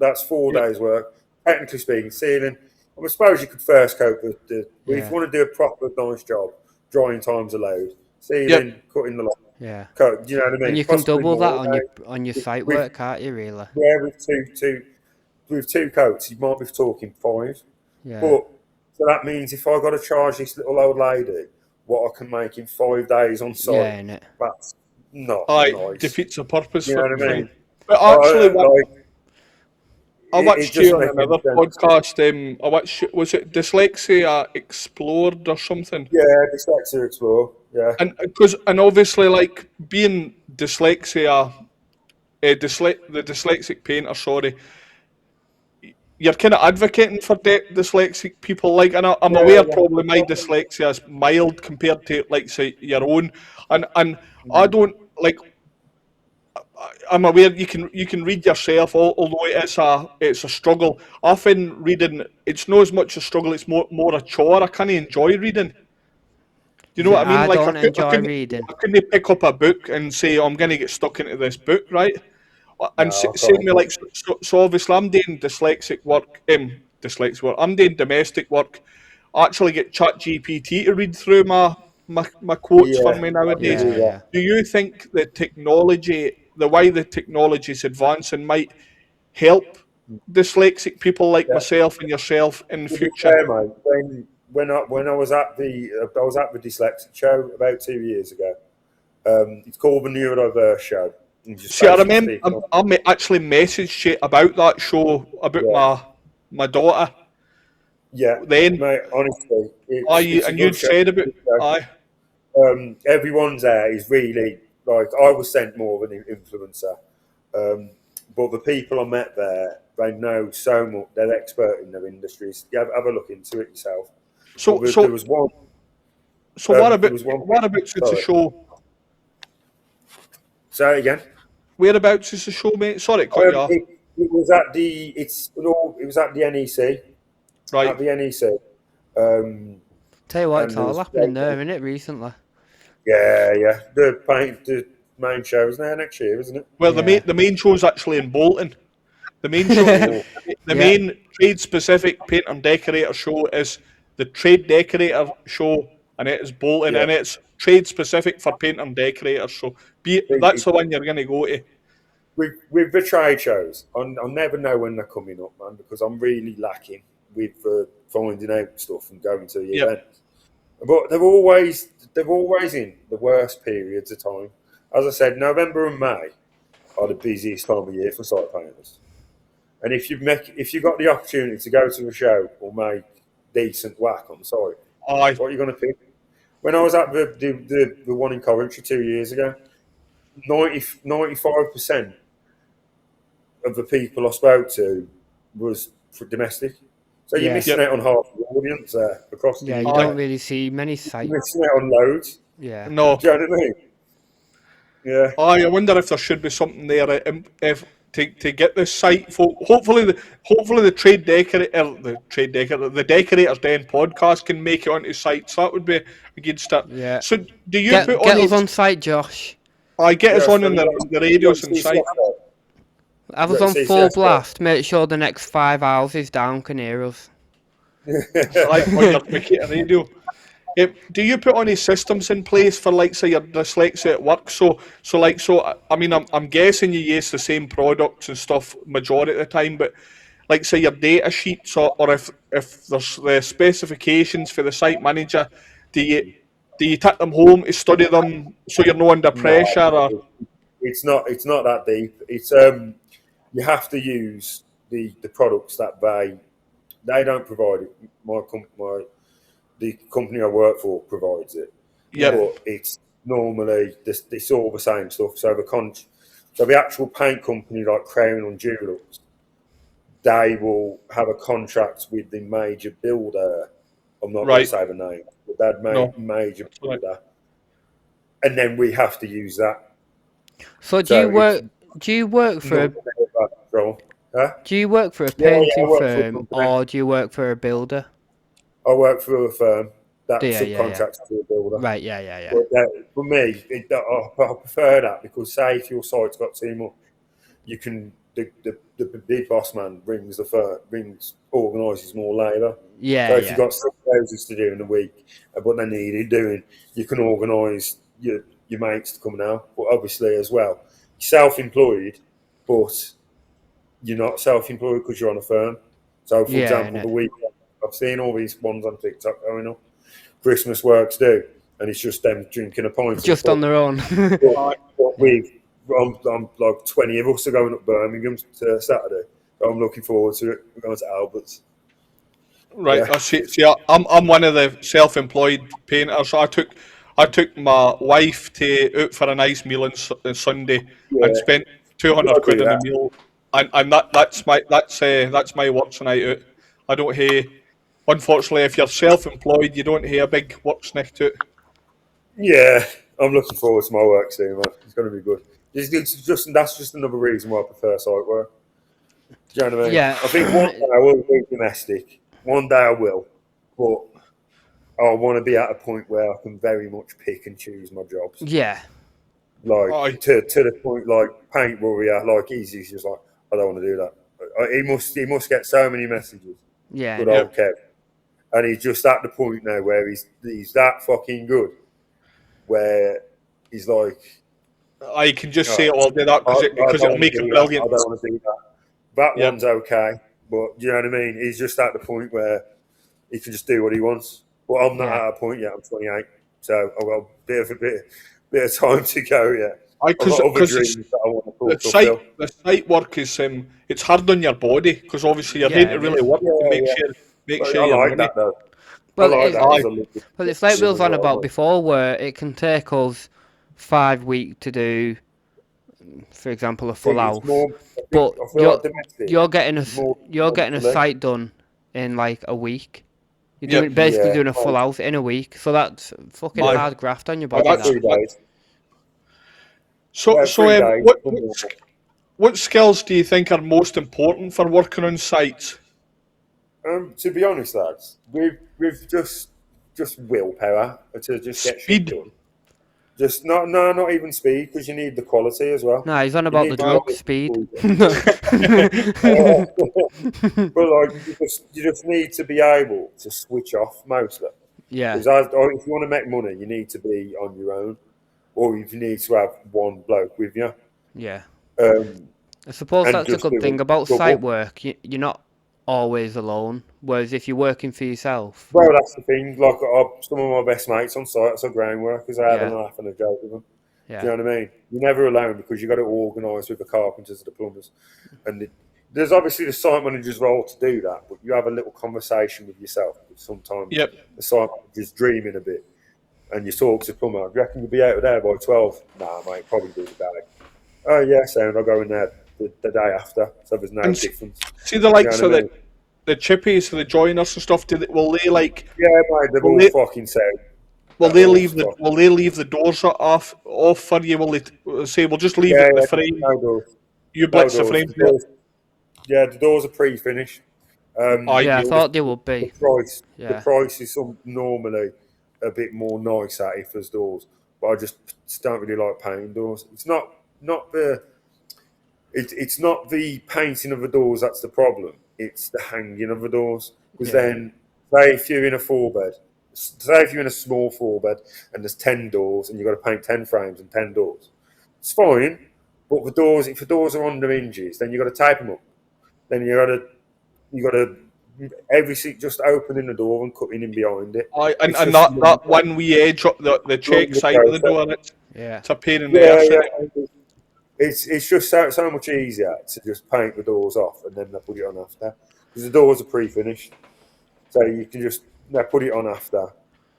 That's 4 Yep. days work. Technically speaking, ceiling. I suppose you could first coat the but if Yeah. you want to do a proper nice job, drying time's allowed. Ceiling, cutting the line, yeah. coat. Do you know what I mean? And you can Possibly double that more on your site with, work, can't you? Really? yeah, with two coats, you might be talking 5. Yeah. But so that means if I got to charge this little old lady what I can make in 5 days on site, Yeah, innit? that's not Aye, nice. defeats the purpose You know what I mean? But actually, I It watched you doesn't on make any another sense. podcast. I watched, was it Dyslexia Explored or something? Yeah, dyslexia explore. Yeah, And obviously, like being dyslexia, the dyslexic painter. Sorry, you're kind of advocating for dyslexic people. Like, and I'm aware probably my dyslexia is mild compared to like say your own, and I don't like. I'm aware you can read yourself, although it's a struggle. I find reading it's not as much a struggle; it's more a chore. I can't enjoy reading. Do you know See, what I mean? I Like don't enjoy reading. I couldn't pick up a book and say, "Oh, I'm going to get stuck into this book," right? And no, I same can't. with like so obviously I'm doing dyslexic work. I'm doing domestic work. I actually get Chat GPT to read through my quotes for Yeah, me I can nowadays. do Yeah, that. yeah. Do you think the way the technology is advancing, might help dyslexic people like Yeah. myself and yourself in the To be future? fair, mate, when I was at the dyslexic show about 2 years ago. It's called the Neurodiverse Show. You just See, I basically remember speak on. actually messaged you about that show about Yeah, my daughter. yeah, Then mate. Honestly, it's a and good you'd show. said about Good show. aye. Everyone's there is really like I was sent more of an influencer, but the people I met there, they know so much. They're expert in their industries. You have a look into it yourself. So But there was one. so what There about was one. whereabouts is the Sorry. show? Say it again. Whereabouts is the show, mate? Sorry, to cut you off. It was at the. It was at the NEC. Right. At the NEC. Um, Tell you what, and it's there all was happening there, isn't it? Recently. yeah. The main show is there next year, isn't it? Well, Yeah. the main show's actually in Bolton. The main show, the Yeah. main trade specific paint and decorator show is the trade decorator show, and it is Bolton, Yeah. and it's trade specific for paint and decorators. So that's the one you're going to go to. With the trade shows, I never know when they're coming up, man, because I'm really lacking with finding out stuff and going to the Yep. events. But they're always in the worst periods of time. As I said, November and May are the busiest time of year for site painters. And if you got the opportunity to go to a show or make decent whack on site, Aye. what are you going to pick? When I was at the one in Coventry 2 years ago, 95% of the people I spoke to was for domestic. So you're Yeah. missing Yep. out on half the audience there across the Yeah, you UK. don't really see many sites. You're missing out on loads. Yeah. No. Do you know what I mean? Yeah. Aye, I wonder if there should be something there if to get this site. Hopefully the the Decorators Den podcast can make it onto sites. That would be a good start. Yeah. So do you Get put get on us it? on site, Josh. I get us Yeah, on so in the you radios got and CCS site. there. Have us Yeah, on CCS full there. blast. Make sure the next 5 houses down can hear us. Aye, on your Decorator radio. Do you put any systems in place for, like, say, your dyslexia at work? I mean, I'm guessing you use the same products and stuff majority of the time, but like, say, your data sheets, or if there's the specifications for the site manager, do you take them home to study them so you're not under No, pressure? Or it's not that deep. It's you have to use the products that they don't provide it. The company I work for provides it, yep, but it's normally it's all the same stuff. So the actual paint company like Crown and Dulux, they will have a contract with the major builder. I'm not going to right, say the name, but that no, major that's right. builder, and then we have to use that. So So it's do you work for not a about control. Huh? do you work for a Yeah, I painting work for a firm company. or do you work for a builder? I work for a firm Do that you? Yeah. subcontracts to a builder. Right, yeah. But for me, I prefer that because, say, if your site's got too much, you can the big boss man brings the firm, organises more labour. So if you've Yeah. got 6 houses to do in a week, but they needed doing, you can organise your mates to come now. But obviously, as well, you're self-employed, but you're not self-employed because you're on a firm. So, for Yeah, example, innit? the weekend, I've seen all these ones on TikTok going up. Christmas works do, and it's just them drinking a pint in a Just on pub. their own. But Yeah. I'm like 20 of us are going up Birmingham to Saturday. So I'm looking forward to it. We're going to Albert's. Right. Yeah, I'm one of the self-employed painters. So I took my wife to out for a nice meal on Sunday and yeah. spent You 200 got to quid do on the that. meal, and that's my works night out. I don't hear. Unfortunately, if you're self-employed, you don't hear a big works night out. Yeah, I'm looking forward to my work soon, man. It's going to be good. That's just another reason why I prefer site work. Do you know what I mean? Yeah. I think one day I will do domestic. One day I will, but I want to be at a point where I can very much pick and choose my jobs. Yeah. Aye. Like to the point, like paint warrior, like he's just like, I don't want to do that. He must get so many messages. Yeah, Good innit? Yeah. old Kev, and he's just at the point now where he's that fucking good, where he's like, I can just say oh, it all day that I because don't it'll want make to it do that. I brilliant. don't want to do that. That Yep. one's okay, but you know what I mean. He's just at the point where he can just do what he wants. But I'm not Yeah. at a point yet. I'm 28, so I've got a bit of time to go yet. I I've got other because dreams that I want the to site fulfill. the site work is it's hard on your body because obviously you're having Yeah, to it really is. work to Yeah, make yeah. sure make But sure I your like money. that though. I Well, like it's that because Aye, I live well, it's like we was living on where I about work. before, where it can take us 5 weeks to do, for example, a I full think it's house, more. but I feel like domestic is more you're getting a mentally. site done in like a week. You're yep. doing basically Yeah, doing a full house in a week, so that's fucking yeah. Aye. hard graft on your Well, body. About that's That. 3 days. so. So, 3 days. what skills do you think are most important for working on sites? To be honest, lads, we've just willpower to just get shit Speed. done. Just not even speed because you need the quality as well. Nah, he's on You about the need the Aye. drug quality speed. before but like you just need to be able to switch off mostly. Yeah, Because if you want to make money, you need to be on your own, or if you need to have one bloke with you, yeah. um, I suppose and that's a just good do thing a about site double. work. You're not always alone. Whereas if you're working for yourself, Well, that's the thing. Like some of my best mates on site are ground workers. I have a yeah, laugh and a joke with them. Do yeah, you know what I mean? You're never alone because you've got to organise with the carpenters and the plumbers. And there's obviously the site manager's role to do that, but you have a little conversation with yourself. Sometimes Yep. the site manager's dreaming a bit, and you talk to the plumber. Do you reckon you'll be out of there by 12? Nah, mate, probably do the day. Oh, yeah, sound. I'll go in there the day after, so there's no And difference. see the Do you know likes what of I mean? the chippies, the joiners and stuff. Will they like? Yeah, mate, they've Will all they? fucking sound. Will They're they all leave the fucking. Will they leave the doors off for you? Will they say we'll just leave Yeah, the yeah, frame? no doors. You No blitz the doors. frame. The doors. Yeah, the doors are pre-finished. Aye. yeah. I It'll just thought they would the be. price. The Yeah, price is normally a bit more nice at if there's doors, but I just don't really like painting doors. It's not the painting of the doors that's the problem. It's the hanging of the doors because yeah, then, say if you're in a four bed say if you're in a small 4-bed and there's 10 doors and you've got to paint 10 frames and 10 doors, it's fine. But if the doors are under hinges, then you've got to tape them up. Then you got to just opening the door and cutting in behind it. And It's just that one wee edge up the check side of the door, Yeah. it's a pain in the arse. yeah. It's just so much easier to just paint the doors off and then they put it on after, because the doors are pre-finished, so you can just put it on after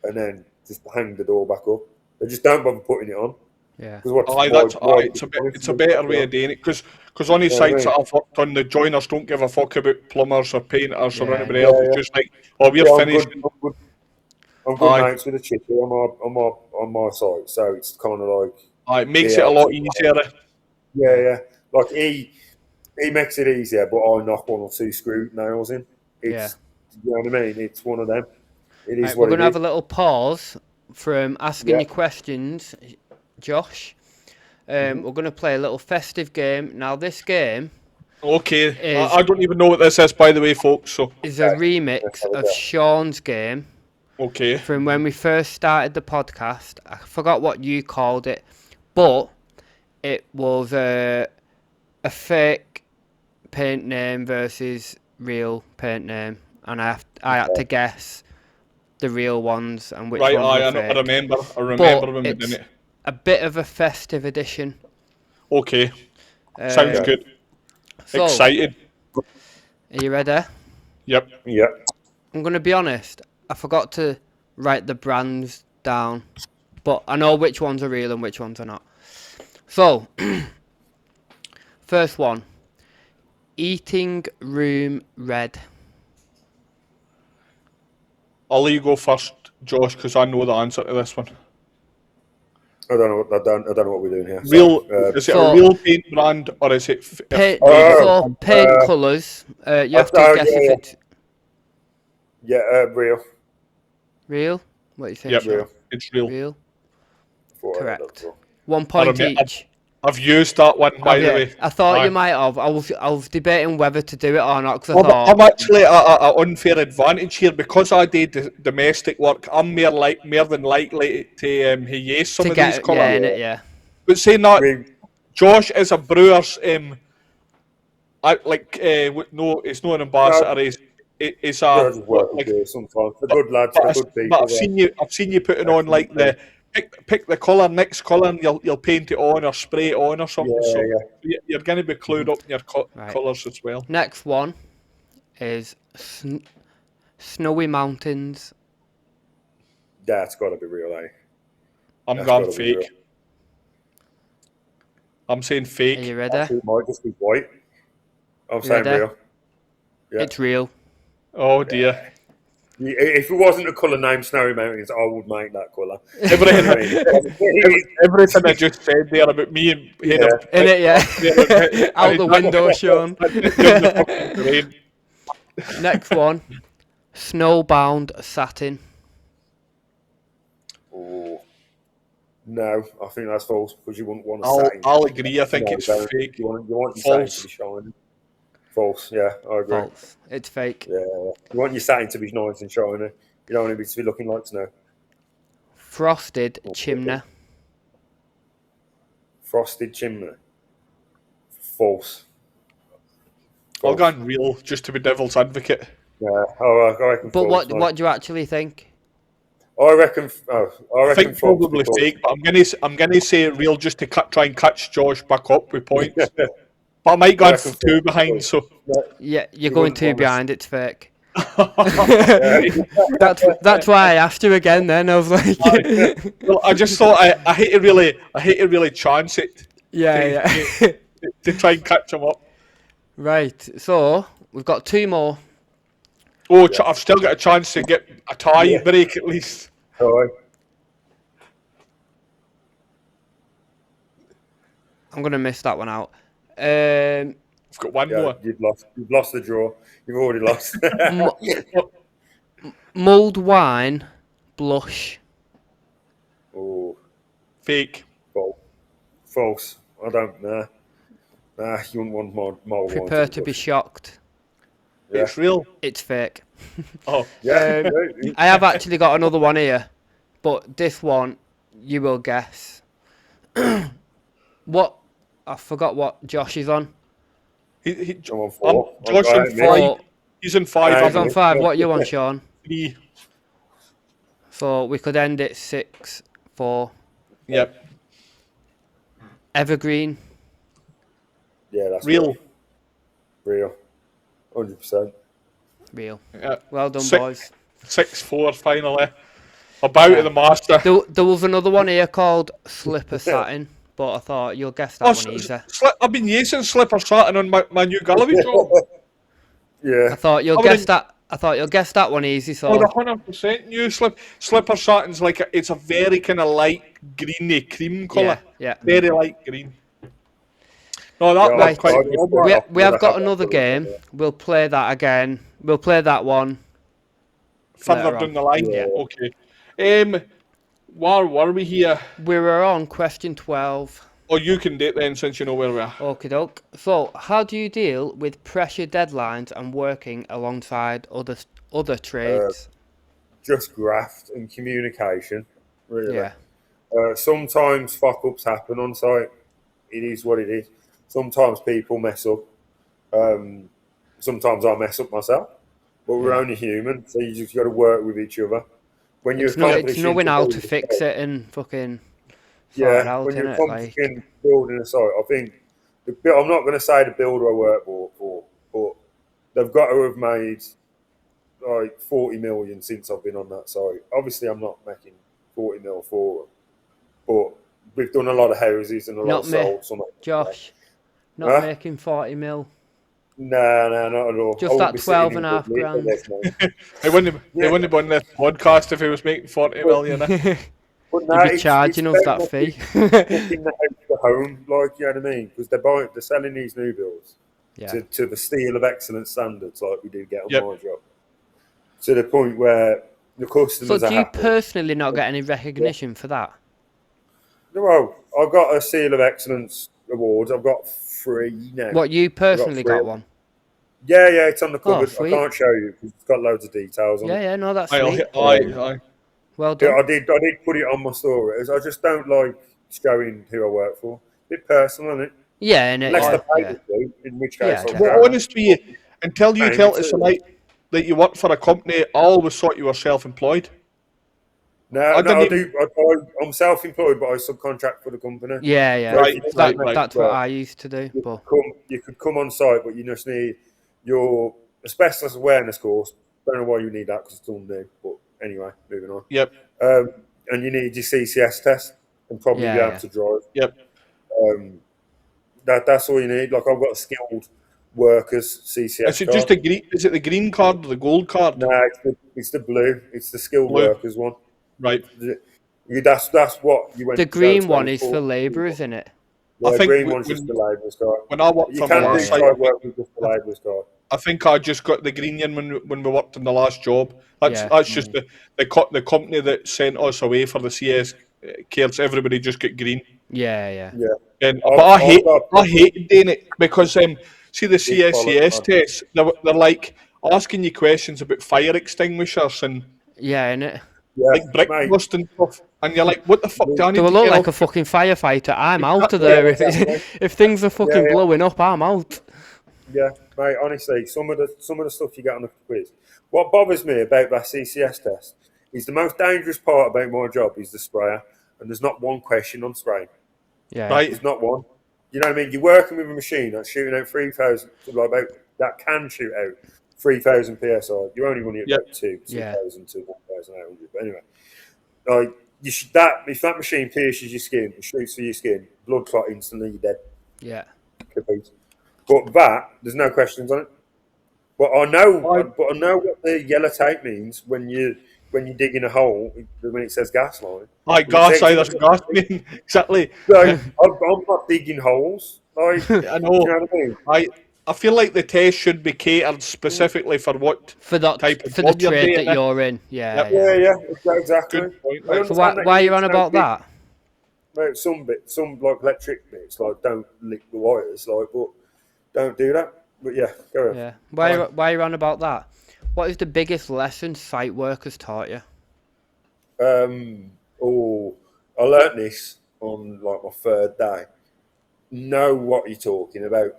and then just hang the door back up. They just don't bother putting it on. Yeah. It's a better way of doing it, because on these sites that I've worked on, the joiners don't give a fuck about plumbers or painters or anybody else. It's just like, we're finished. I'm good mates with a chippy on my site, so it's kind of like It makes it a lot easier. Yeah. Like he makes it easier, but I knock 1 or 2 screw nails in. It's you know what I mean. It's one of them. It is. We're gonna have a little pause from asking you questions, Josh. We're going to play a little festive game. Now, this game... Okay. I don't even know what this is, by the way, folks. So is a remix of Sean's game. Okay. From when we first started the podcast. I forgot what you called it, but it was a fake paint name versus real paint name, and I had to guess the real ones and which ones were fake. I remember when we did it. A bit of a festive edition. Okay. Sounds good. So, excited. Are you ready? Yep. I'm going to be honest. I forgot to write the brands down, but I know which ones are real and which ones are not. So, first one. Eating Room Red. I'll let you go first, Josh, because I know the answer to this one. I don't know what we're doing here. Is it a real paint brand or is it paint colours? You have to guess if it's real. Real? What do you think? Yep, real. It's real. Real. Correct. 1 point each. I've used that one, by the way. I thought you might have. I was debating whether to do it or not, because I thought... I'm actually at an unfair advantage here, because I did domestic work. I'm more than likely to yes some of these colours. Yeah. But saying that, Josh is a brewer's. No, it's not an ambassador. It's a. Sometimes the good lads, the good people. But I've seen you putting on like the. Pick the colour, next colour, and you'll paint it on or spray it on or something. You're going to be clued up in your colours as well. Next one is Snowy Mountains. That's got to be real, eh? I'm going fake. I'm saying fake. Are you ready? It might just be white. I'm saying real. Yeah. It's real. Oh dear. If it wasn't a colour named Snowy Mountains, I would make that colour. Everything I just said there about me and out the window, Sean. Next one, Snowbound Satin. Oh no, I think that's false, because you wouldn't want satin. I'll agree. I think it's fake. You want your satin to be shining. False, yeah, I agree. False. It's fake. Yeah, you want your satin to be nice and shiny. You don't want it to be looking like snow. Frosted Chimney. Frosted Chimney. False. I'll go on real, just to be devil's advocate. Yeah, I reckon. But false, what do you actually think? I reckon probably fake, but I'm gonna say real, just to try and catch Josh back up with points. But I might go 2 behind, so... Yeah, you're going 2 behind, it's fake. That's why I asked you again then, I was like... Well, I just thought I hate to really chance it. To try and catch him up. Right, so, we've got 2 more. Oh, I've still got a chance to get a tie break at least. All right. I'm going to miss that one out. I've got one more. You've lost the draw. You've already lost. Mulled wine blush. Oh, fake. False. I don't know. Nah, you wouldn't want mulled wine. Prepare to be shocked. It's real. It's fake. Oh, Yeah. I have actually got another one here, but this one you will guess. What? I forgot what Josh is on. I'm on 4. Josh on Right, 5. Four. He's on 5. Aye, He's on mate. 5. What are you on, Sean? 3. So we could end it 6-4. Yep. Evergreen. Yeah, that's Real. Real. 100%. Real. Yeah. Well done, 6 boys. 6-4 finally. About to the master. There was another one here called Slipper Satin, but I thought you'll guess that one easy. I've been using slipper satin on my new gallery job. Yeah. I thought you'll guess that. I thought you'll guess that one easy. So 100% new slipper satin's like it's a very kind of light greeny cream colour. yeah. Very light green. No, that Right. quite good. We have got another game. We'll play that again. We'll play that one Further later down on. the line. Yeah. Okay. Where were we here? We were on question 12. Oh, you can do it then since you know where we are. Okie doke. So, how do you deal with pressure deadlines and working alongside other trades? Just graft and communication, really. Yeah. Sometimes fuck-ups happen on site. It is what it is. Sometimes people mess up. Sometimes I mess up myself. But we're only human, so you just got to work with each other. When you're It's knowing how to fix it and fucking sort it out, when you're innit? accomplishing building a site, I think I'm not going to say the builder I work for, but they've got to have made like 40 million since I've been on that site. Obviously, I'm not making 40 mil for them, but we've done a lot of houses and a lot of sold. Some Josh, not making 40 mil. No, not at all. Just that 12.5 grand. He wouldn't have won this podcast if he was making 40 million. But You'd be charging us that fee. Fucking the house to home, like, you know what I mean? Because they're selling these new builds to the steel of excellent standards, like we do get on my job. To the point where the customers So, are do you happy. Personally not get any recognition for that? Well, I've got a seal of excellence award. I've got 3 now. What, you personally got one? Yeah, it's on the cupboard. I sweet. can't show you because it's got loads of details on it. Yeah, no, that's sweet. Aye. Well done. I did put it on my stories. I just don't like showing who I work for. A bit personal, isn't it? Yeah, and Unless the papers do, in which case I'll Well, go. honest with you, until you tell us tonight that you work for a company, I always thought you were self-employed. No, I'm self-employed, but I subcontract for the company. Yeah. Right, That's what I used to do. But You could come on site, but you just need your asbestos awareness course. Don't know why you need that because it's all new. But anyway, moving on. Yep. And you need your CCS test and probably be able to drive. Yep. That's all you need. Like I've got a skilled workers CCS. Is it just the green? Is it the green card or the gold card? No, it's the blue. It's the skilled workers one. Right. That's what you went. the green one is for labour, isn't it? Yeah, I think green one's just the labourer's card. When I worked You for my can't do last site, site work with just the labourer's card. I think I just got the green one when we worked in the last job. That's just the company that sent us away for the CS cares. Everybody just got green. Yeah. But I hated doing it because see the CSCS tests, they're like asking you questions about fire extinguishers and innit? Yeah, brick rust and stuff, and you're like, what the fuck do I need Do I to look get like off? a fucking firefighter? I'm out of there. If things are fucking blowing up, I'm out. Yeah, mate. Honestly, some of the stuff you get on the quiz. What bothers me about that CCS test is the most dangerous part about my job is the sprayer, and there's not one question on spraying. Yeah. Right. There's not one. You know what I mean? You're working with a machine that's shooting out 3,000, that can shoot out 3,000 psi. You're only running at about 2,000 to 1,800. But anyway, like if that machine pierces your skin and shoots through your skin, blood clot instantly, you're dead. Yeah. Kaput. But there's no questions on it. But I know what the yellow tape means when you dig in a hole when it says gas line. There's gas mean exactly. Like, I'm not digging holes. Like, I know. You know what I mean? I feel like the test should be catered specifically for what type of the job you're trade doing. that you're in. Yeah. Yeah, exactly. Good point. I So why are you on about that? Some like electric bits, like don't lick the wires, like, but don't do that. But yeah, go ahead. Yeah. Why you on about that? What is the biggest lesson site work has taught you? Oh, I learnt this on like my third day. Know what you're talking about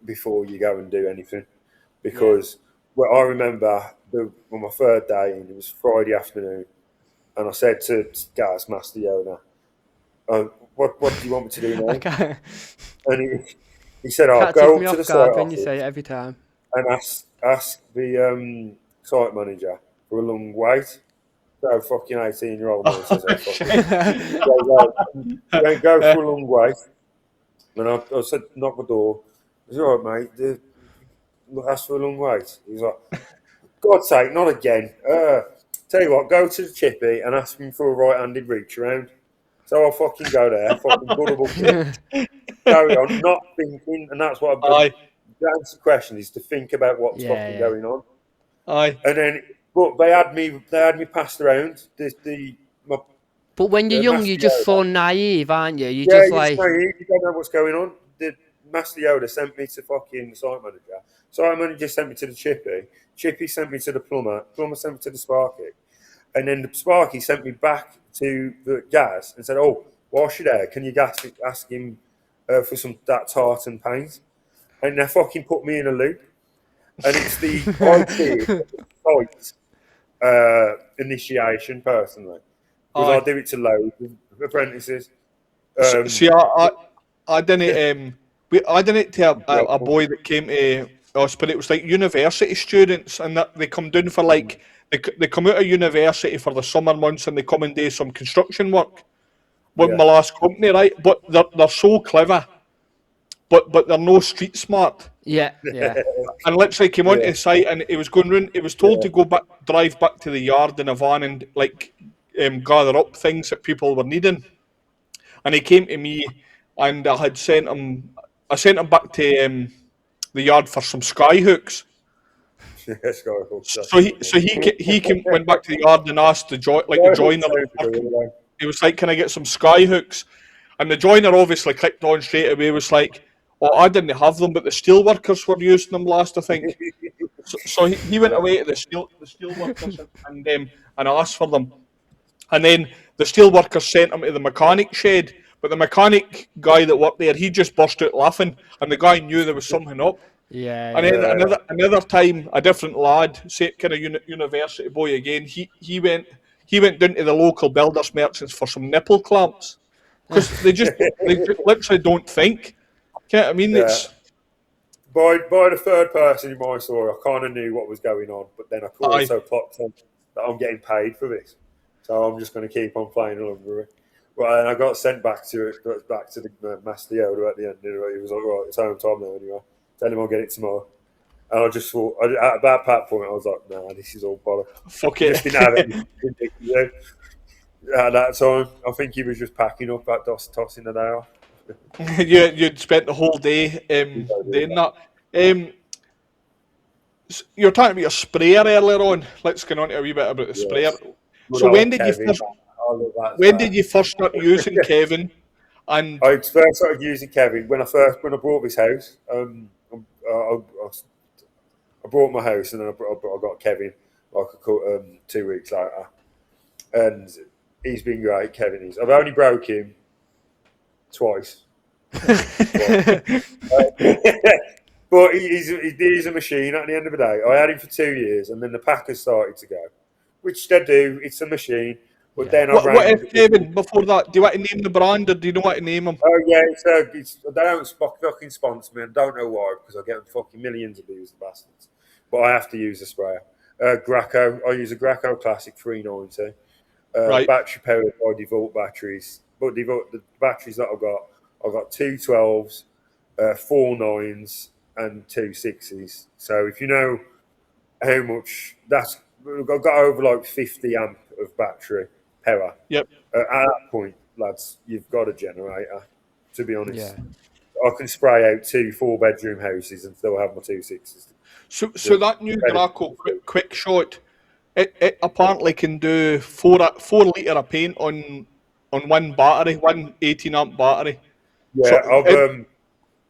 before you go and do anything, because well, I remember on my third day, and it was Friday afternoon, and I said to Gaz, Master Yoda, what do you want me to do I now? can't. And he said, "Oh, Catches go me up to the off site guard when you office say it every time. and ask the site manager for a long wait." So fucking 18-year-old me says, "Oh fucking go for a long wait." And I said, "Knock the door." He's all right, mate. Ask for a long wait. He's like, "God's sake, not again." Tell you what, go to the chippy and ask him for a right-handed reach around. So I'll fucking go there, fucking buttable carry on, not thinking, and that's what Aye, the answer to the question is to think about what's Yeah, fucking yeah. going on. aye. And then, but they had me passed around my But when you're young, Master you're just Yoda. so naive, aren't you? You're Yeah, just you're just like, naive. You don't know what's going on. The Master Yoda sent me to fucking the site manager. Site manager sent me to the chippy. Chippy sent me to the plumber. Plumber sent me to the Sparky. And then the Sparky sent me back to the Gaz and said, "Oh, whilst you're there, can you ask him for that tartan paint?" And they fucking put me in a loop. And it's the site initiation personally, because I Aye. do it to loads of apprentices. See, I didn't I didn't tell a boy that came to us, but it was like university students, and that they come down for like they come out of university for the summer months, and they come and do some construction work with Yeah. my last company, right? But they're so clever, but they're no street smart. yeah, yeah. And literally came onto Yeah. the site, and he was going round. He was told to go back, drive back to the yard in a van, and like gather up things that people were needing. And he came to me, and I had sent him. I sent him back to the yard for some sky hooks. Yes, go ahead. Went back to the yard and asked the joiner. He was like, "Can I get some sky hooks?" And the joiner obviously clicked on straight away. Was like, "Oh, I didn't have them, but the steel workers were using them last, I think." So he went away to the steel workers and asked for them. And then the steel workers sent him to the mechanic shed. But the mechanic guy that worked there, he just burst out laughing, and the guy knew there was something up. Yeah, And yeah. then another time, a different lad, say kind of university boy again, he went down to the local builders merchants for some nipple clamps, because they just literally don't think. I mean, Yeah. it's By the third person in my story, I kind of knew what was going on, but then I aye. also clocked on that I'm getting paid for this, so I'm just going to keep on playing along with it. Well, and I got sent back to the Master Yoda at the end. He was like, "Right, it's home time now anyway. Tell him I'll get it tomorrow." And I just thought, at about that point, I was like, "Nah, this is all bollocks." Fuck I it. just didn't have anything to do. At that time, I think he was just packing up at tossing the day off. You'd spent the whole day doing that. You're talking about your sprayer earlier on. Let's get on to a wee bit about the sprayer. Yes. Good So old Kevin. when did you first start using Kevin? And I first started using Kevin when I bought this house. I bought my house and then I got Kevin like 2 weeks later, and he's been great. Kevin is. I've only broke him twice. But he's a machine at the end of the day. I had him for 2 years, and then the Packers started to go, which they do. It's a machine. But then I what ran. if Kevin before that? Do you want to name the brand, or do you know what to name him? Oh yeah, they don't fucking sponsor me. I don't know why, because I get fucking millions of views, the bastards. But I have to use a sprayer. Graco. I use a Graco Classic 390. Right. Battery powered by Devolt batteries. But the batteries that I've got two 12s, 4 9s, and 2 6s. So if you know how much I've got over like 50 amp of battery power. Yep. At that point, lads, you've got a generator. To be honest, Yeah. I can spray out 2 4-bedroom houses and still have my 2 6s. So that new Graco quick shot, it apparently can do 4 litre of paint on one battery, one 18 amp battery. Yeah, So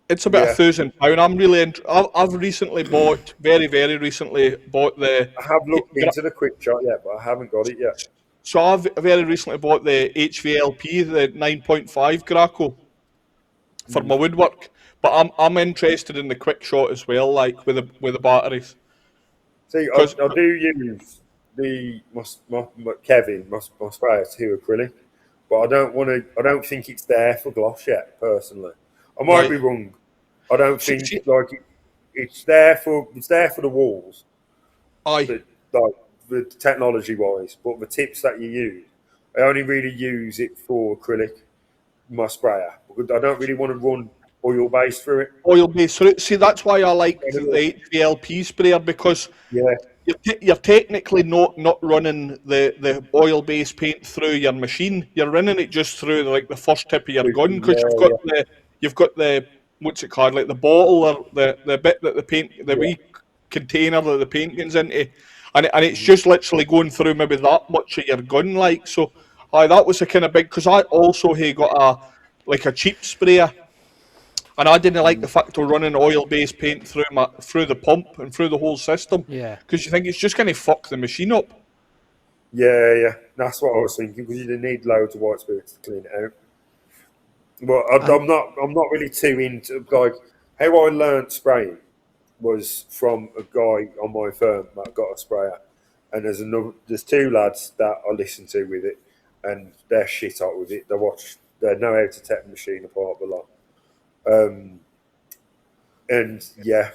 It's about Yeah. £1,000. I'm really. I've recently bought, very recently bought the. I have looked into the quick shot yet, but I haven't got it yet. So I've very recently bought the HVLP, the 9.5 Graco for my woodwork. But I'm interested in the quick shot as well, like with the batteries. See, Because I do use my Kevin, my sprayer to acrylic, but I don't want to. I don't think it's there for gloss yet. Personally, I might Right. be wrong. I don't See, think it's there for the walls, aye, but like the technology wise. But the tips that you use, I only really use it for acrylic. My sprayer, because I don't really want to run oil based through it. oil based. So see, that's why I like the HVLP sprayer, because Yeah, you're technically not running the oil based paint through your machine. You're running it just through like the first tip of your gun, because yeah, you've got the what's it called, like the bottle or the bit that the paint, the yeah. wee container that the paint goes into, and it's just literally going through maybe that much of your gun, like. So aye, that was a kind of big, because I also got a cheap sprayer. And I didn't like the fact of running oil-based paint through the pump and through the whole system, Yeah. because you think it's just going to fuck the machine up. Yeah. That's what I was thinking, because you need loads of white spirits to clean it out. But I'm not really too into, like, how I learnt spraying was from a guy on my firm that got a sprayer, and there's two lads that I listen to with it, and they're shit hot with it. They know how to take the machine apart a lot. And yeah,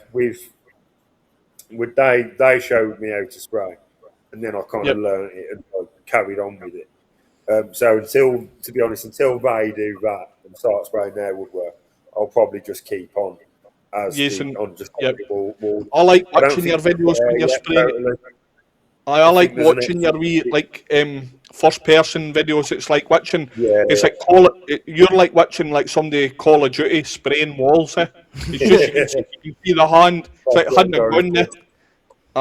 they showed me how to spray, and then I kind of Yep. learned it and I carried on with it. So to be honest, until they do that and start spraying their woodwork, I'll probably just keep on Yes, and on just yep. wall. I like I don't watching your think it's videos when there you're yet, spraying. totally. I I like think there's an watching your wee first person videos. It's like watching. Yeah, It's like you're like watching like somebody Call of Duty spraying walls. It's just you can see the hand. It's like hand and gun.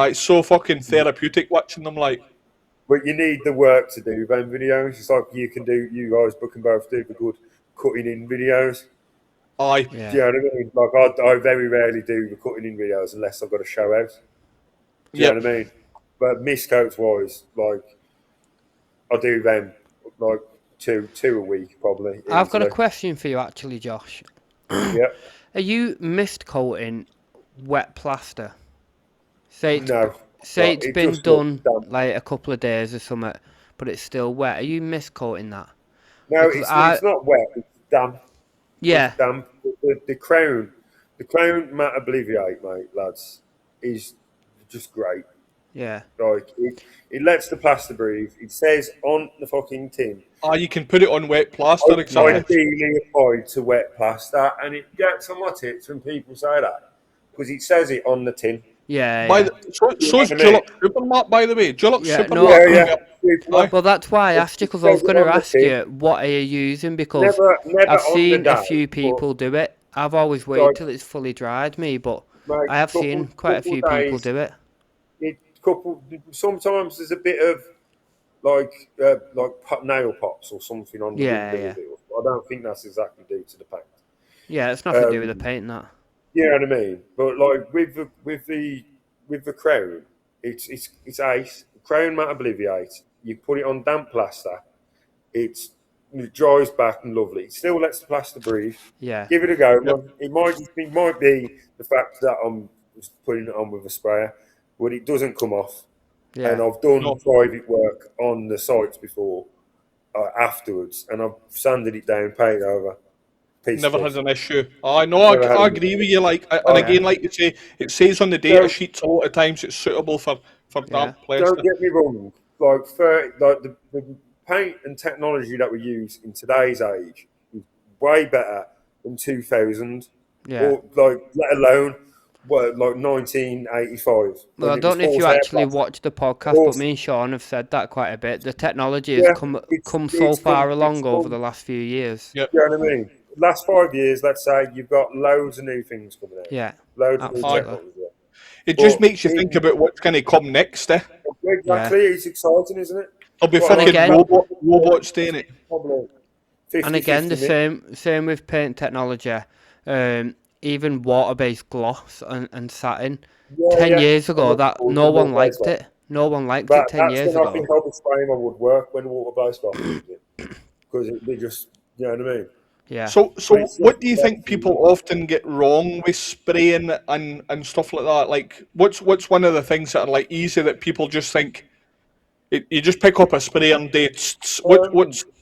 It's so fucking therapeutic watching them. Like, But you need the work to do them videos. It's like you guys can both do the good cutting in videos. aye, Do Yeah. you know what I mean? Like I very rarely do the cutting in videos unless I've got a show out. Do you yep, know what I mean? But miscoats wise, like I do them like two a week probably. I've got a Easily. question for you, actually, Josh. Yeah. Are you mist coating wet plaster? Say No. it's It been just looks done damp. like a couple of days or something, but it's still wet. Are you mist coating that? No, Because it's not wet. It's damp. yeah, It's damp. The crown matte obliviate, mate, lads, is just great. yeah, Like it lets the plaster breathe. It says on the fucking tin, you can put it on wet plaster. Exactly. ideally applied to wet plaster, and it gets on my tits when people say that because it says it on the tin. By yeah. the, so's You know what I mean? Dulux Supermart, by the way. Dulux Yeah, Supermart. no. Aye. Well, that's why I It asked you, because I says was it going to on the ask tin. you what are you using, because Never I've on the seen a day, few but people do it. I've always waited like, till it's fully dried, but like I have seen quite a few people days. do it. Sometimes there's a bit of like nail pops or something on the Yeah, window yeah, of it. I don't think that's exactly due to the paint. yeah. It's nothing to do with the paint, that. You know what I mean? But like with the crown, it's ace. Crown matte obliviate. You put it on damp plaster. It dries back and lovely. It still lets the plaster breathe. Yeah, Give it a go. Yep. Man. It might be the fact that I'm just putting it on with a sprayer, but it doesn't come off. And yeah. I've done No. private work on the sites before, afterwards, and I've sanded it down, painted over, piece Never of had piece. an issue. I know. Never had I an agree issue. with you. Like, and Um, again, like you say, it says on the data so sheets a lot of times it's suitable for Yeah. damp don't plaster. get me wrong. The paint and technology that we use in today's age is way better than 2000, Yeah. or like let alone like 1985 Well, when I it was don't know if you horsehair actually plastic. watched the podcast, but Horse, me and Sean have said that quite a bit. The technology has yeah, come so far along over come. the last few years. Yep. You know what I mean? Last 5 years, let's say you've got loads of new things coming out, Yeah, loads of new Aye. absolutely. technology. It just But makes you think about what's going to come next. Yeah. exactly, it's exciting, isn't it? There'll be Well, And fucking again, robots doing it. probably and again, 50-50 the mix. same with paint technology. even water-based gloss and satin. Yeah, 10 years I ago, love that the no one water-based liked gloss. it. No one liked it But 10 that's years when I ago. think I was spraying, I would work when water-based gloss comes in, because it'd be just, you know what I mean. Yeah. So But it's just what do you think people better. often get wrong with spraying and stuff like that? Like, what's one of the things that are like easy that people just think you just pick up a sprayer and do it? Um,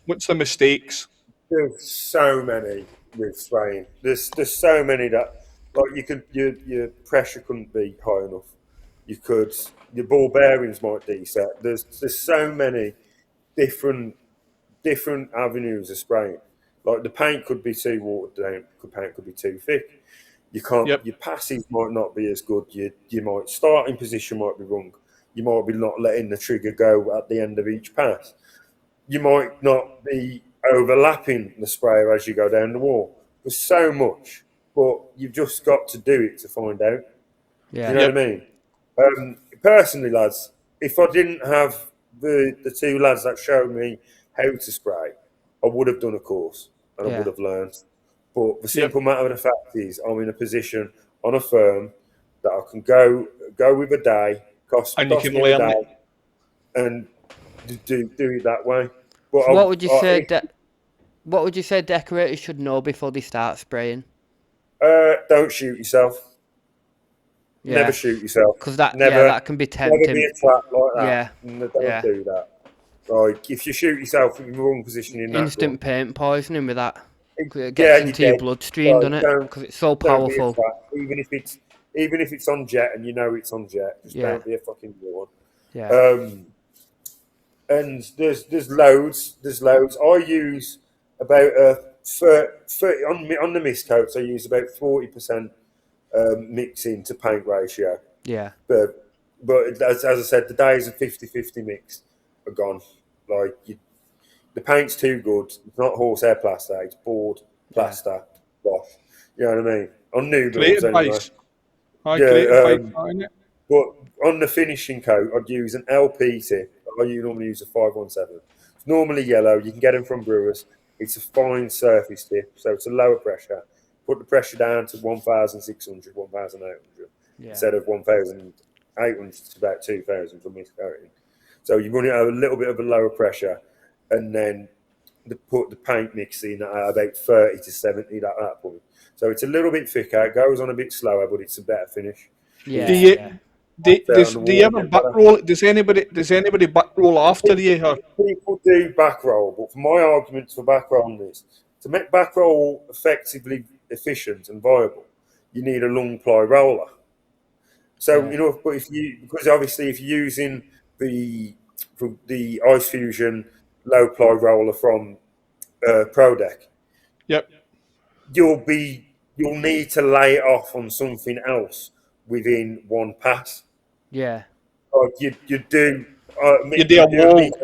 What's the mistakes? There's so many with spraying. There's so many that like your pressure couldn't be high enough. You could your ball bearings might deset. There's so many different different avenues of spraying. Like the paint could be too watered down. The paint could be too thick. You can't. Yep, Your passes might not be as good. You might starting position might be wrong. You might be not letting the trigger go at the end of each pass. You might not be overlapping the sprayer as you go down the wall. There's so much, but you've just got to do it to find out. Do you Yeah. know yep, what I mean? Personally, lads, if I didn't have the two lads that showed me how to spray, I would have done a course and I would Yeah. have learned. But the yep. simple matter of the fact is, I'm in a position on a firm that I can go with a day, And you cost can me a learn day, it. and do it that way. But So what would you say? if, What would you say decorators should know before they start spraying? don't shoot yourself. Never Yeah. shoot yourself. Because Never, that can be never be tempting. attacked like that. Yeah. No, don't Yeah. do that. Like if you shoot yourself in the wrong position in that gun, Instant paint poisoning with that. 'Cause it yeah, gets you're into your dead. bloodstream, So doesn't it? Because it's so don't be powerful. attacked. Even if it's on jet and you know it's on jet, just Yeah. don't be a fucking moron. Yeah. And there's loads. There's loads. I use about 30 on the mist coats. I use about 40% mixing to paint ratio. Yeah. But as I said, the days of 50-50 mix are gone. Like the paint's too good. It's not horsehair plaster. It's board Yeah. plaster wash. You know what I mean? On new Great builds anyway. advice. Aye, Yeah. great advice, isn't it? But on the finishing coat, I'd use an LP tip. I normally use a 517. It's normally yellow. You can get them from brewers. It's a fine surface tip, so it's a lower pressure. Put the pressure down to 1,600, 1,800 Yeah. instead of 1,800 to about 2,000 for mist coating. So you run it at a little bit of a lower pressure, and then put the paint mix in at about 30 to 70 at that point. So it's a little bit thicker. It goes on a bit slower, but it's a better finish. Yeah. Do you Yeah. do you ever back roll? Does anybody back roll after you? Or? People do back roll, but for my arguments for back rolling is to make back roll effectively efficient and viable, you need a long ply roller. So Yeah. but because obviously if you're using the Ice Fusion low ply roller from Pro Deck, Yep. you'll need to lay it off on something else within one pass. Yeah. Like you do, You do a you do at wall. least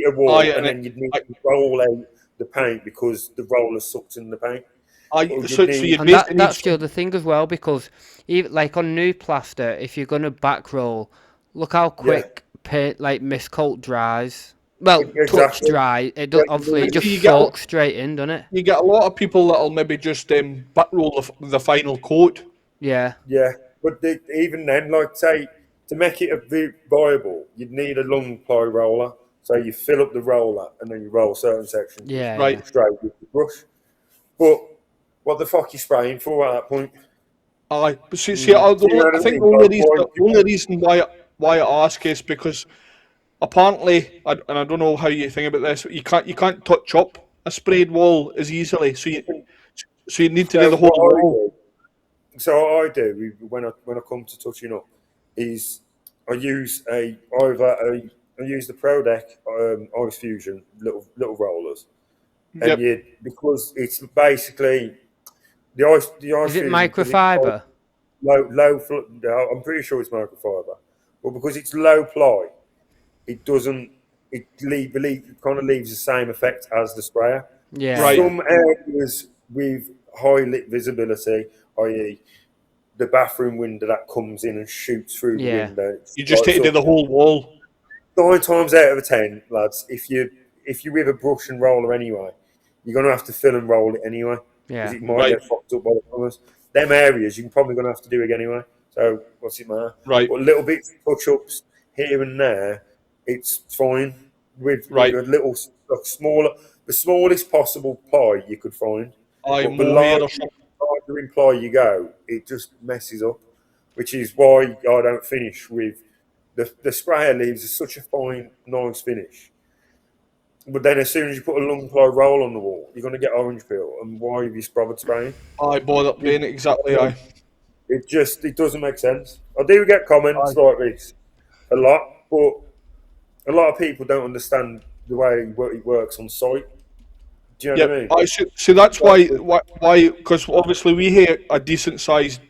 a wall, Aye, and then you'd need I, to roll out the paint because the roller sucks in the paint. Or so you'd you And basically need that's the other thing as well, because even like on new plaster, if you're gonna back roll, look how yeah, quick paint like mist coat dries. Well, touch exactly. dry. It does Yeah, obviously it so just you get soaks straight in, doesn't it? you get a lot of people that'll maybe just back roll the final coat. Yeah. yeah. But even then, like say, to make it a bit viable, you'd need a long ply roller. So you fill up the roller and then you roll certain sections Yeah. Right. Yeah. straight with the brush. But what the fuck are you spraying for at that point? Aye, but see, Do you know what I I think mean? Like, why- the only reason why I ask is because apparently, and I don't know how you think about this, but you can't touch up a sprayed wall as easily. So you need to do So the whole what I wall. do, so I do when I come to touching up is I use I use the Pro Deck Ice Fusion little rollers, and Yep. because it's basically the ice Is it fusion because it's microfiber? I'm pretty sure it's microfiber, but because it's low ply, it doesn't kind of leaves the same effect as the sprayer. Yeah. Right. Yeah. Some areas with high lit visibility, i.e., the bathroom window that comes in and shoots through the Yeah. window. You just Lights take to do up. the whole wall. 9 times out of 10, lads, if you're with a brush and roller anyway, you're gonna have to fill and roll it anyway because Yeah. it might Right. get fucked up by the colours. them areas you're probably going to have to do it anyway. So what's it matter? Right. But little bits, touch-ups here and there, it's fine. With Right. a little the smallest possible pie you could find. Aye, But the mohair or something. larger in pie you go, it just messes up. Which is why I don't finish with the sprayer leaves is such a fine, nice finish. But then as soon as you put a long ply roll on the wall, you're going to get orange peel. And why have you bothered spraying? Aye, bother paint, exactly, aye. It doesn't make sense. I do get comments like this a lot, but a lot of people don't understand the way it works on site. Do you know what I mean? I see that's why, because obviously we have a decent sized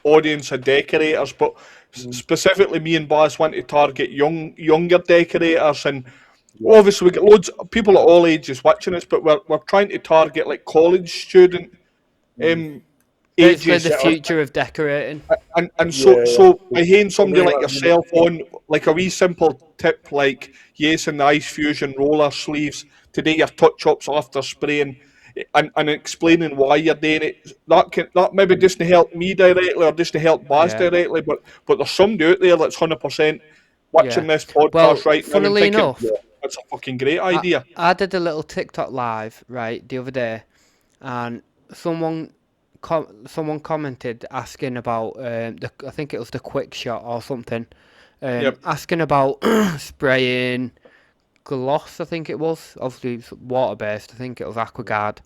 audience of decorators, but specifically me and Baz want to target younger decorators, and obviously we get loads of people at all ages watching us, but we're trying to target like college student Basically, ages. the future of decorating. And so by having somebody like yourself on, like a wee simple tip, like using the Ice Fusion roller sleeves to do your touch-ups after spraying, and explaining why you're doing it, that maybe doesn't help me directly or doesn't help Baz directly, but there's somebody out there that's 100% watching this podcast Well, right now and funnily thinking, enough, that's a fucking great idea. I did a little TikTok live, right, the other day, and someone commented asking about I think it was the quick shot or something, asking about spraying gloss. I think it was obviously water based. I think it was Aquaguard,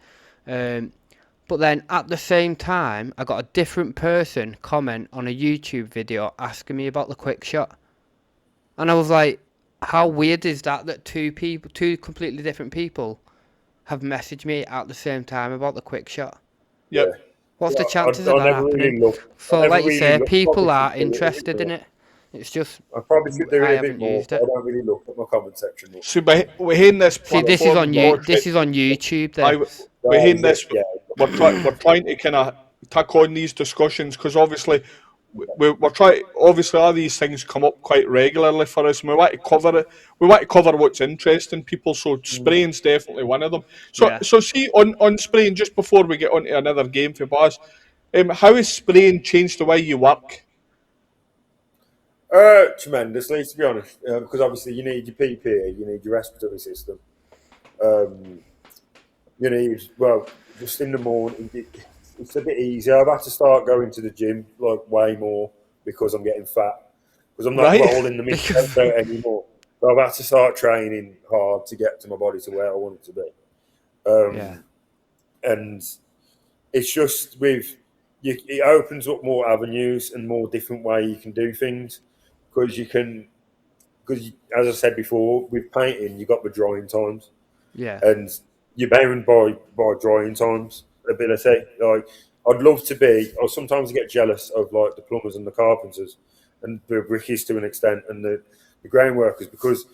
but then at the same time I got a different person comment on a YouTube video asking me about the quick shot, and I was like, how weird is that two completely different people have messaged me at the same time about the quick shot? Yep. What's the chances of that happening? So, like you say, people are interested in it. It's just I probably should do I it a haven't bit more. used I it. don't really look at my comment section much. So we're hitting this See, platform. this is on YouTube. This. We're hitting this. We're trying to kind of tack on these discussions because obviously we're trying. Obviously, all these things come up quite regularly for us, and we want to cover it. We want to cover what's interesting people. So spraying's definitely one of them. So see on spraying. Just before we get on to another game for Baz, how has spraying changed the way you work? Tremendously, to be honest, because obviously you need your PPE, you need your respiratory system. You need, just in the morning, it's a bit easier. I've had to start going to the gym like way more because I'm getting fat, because I'm not rolling the midget anymore. So I've had to start training hard to get to my body to where I want it to be. And it's just it opens up more avenues and more different way you can do things. Because as I said before, with painting, you've got the drying times. Yeah. And you're bound by drying times ability. Like, I'd love to be, or sometimes I get jealous of like the plumbers and the carpenters and the brickies to an extent and the ground workers, because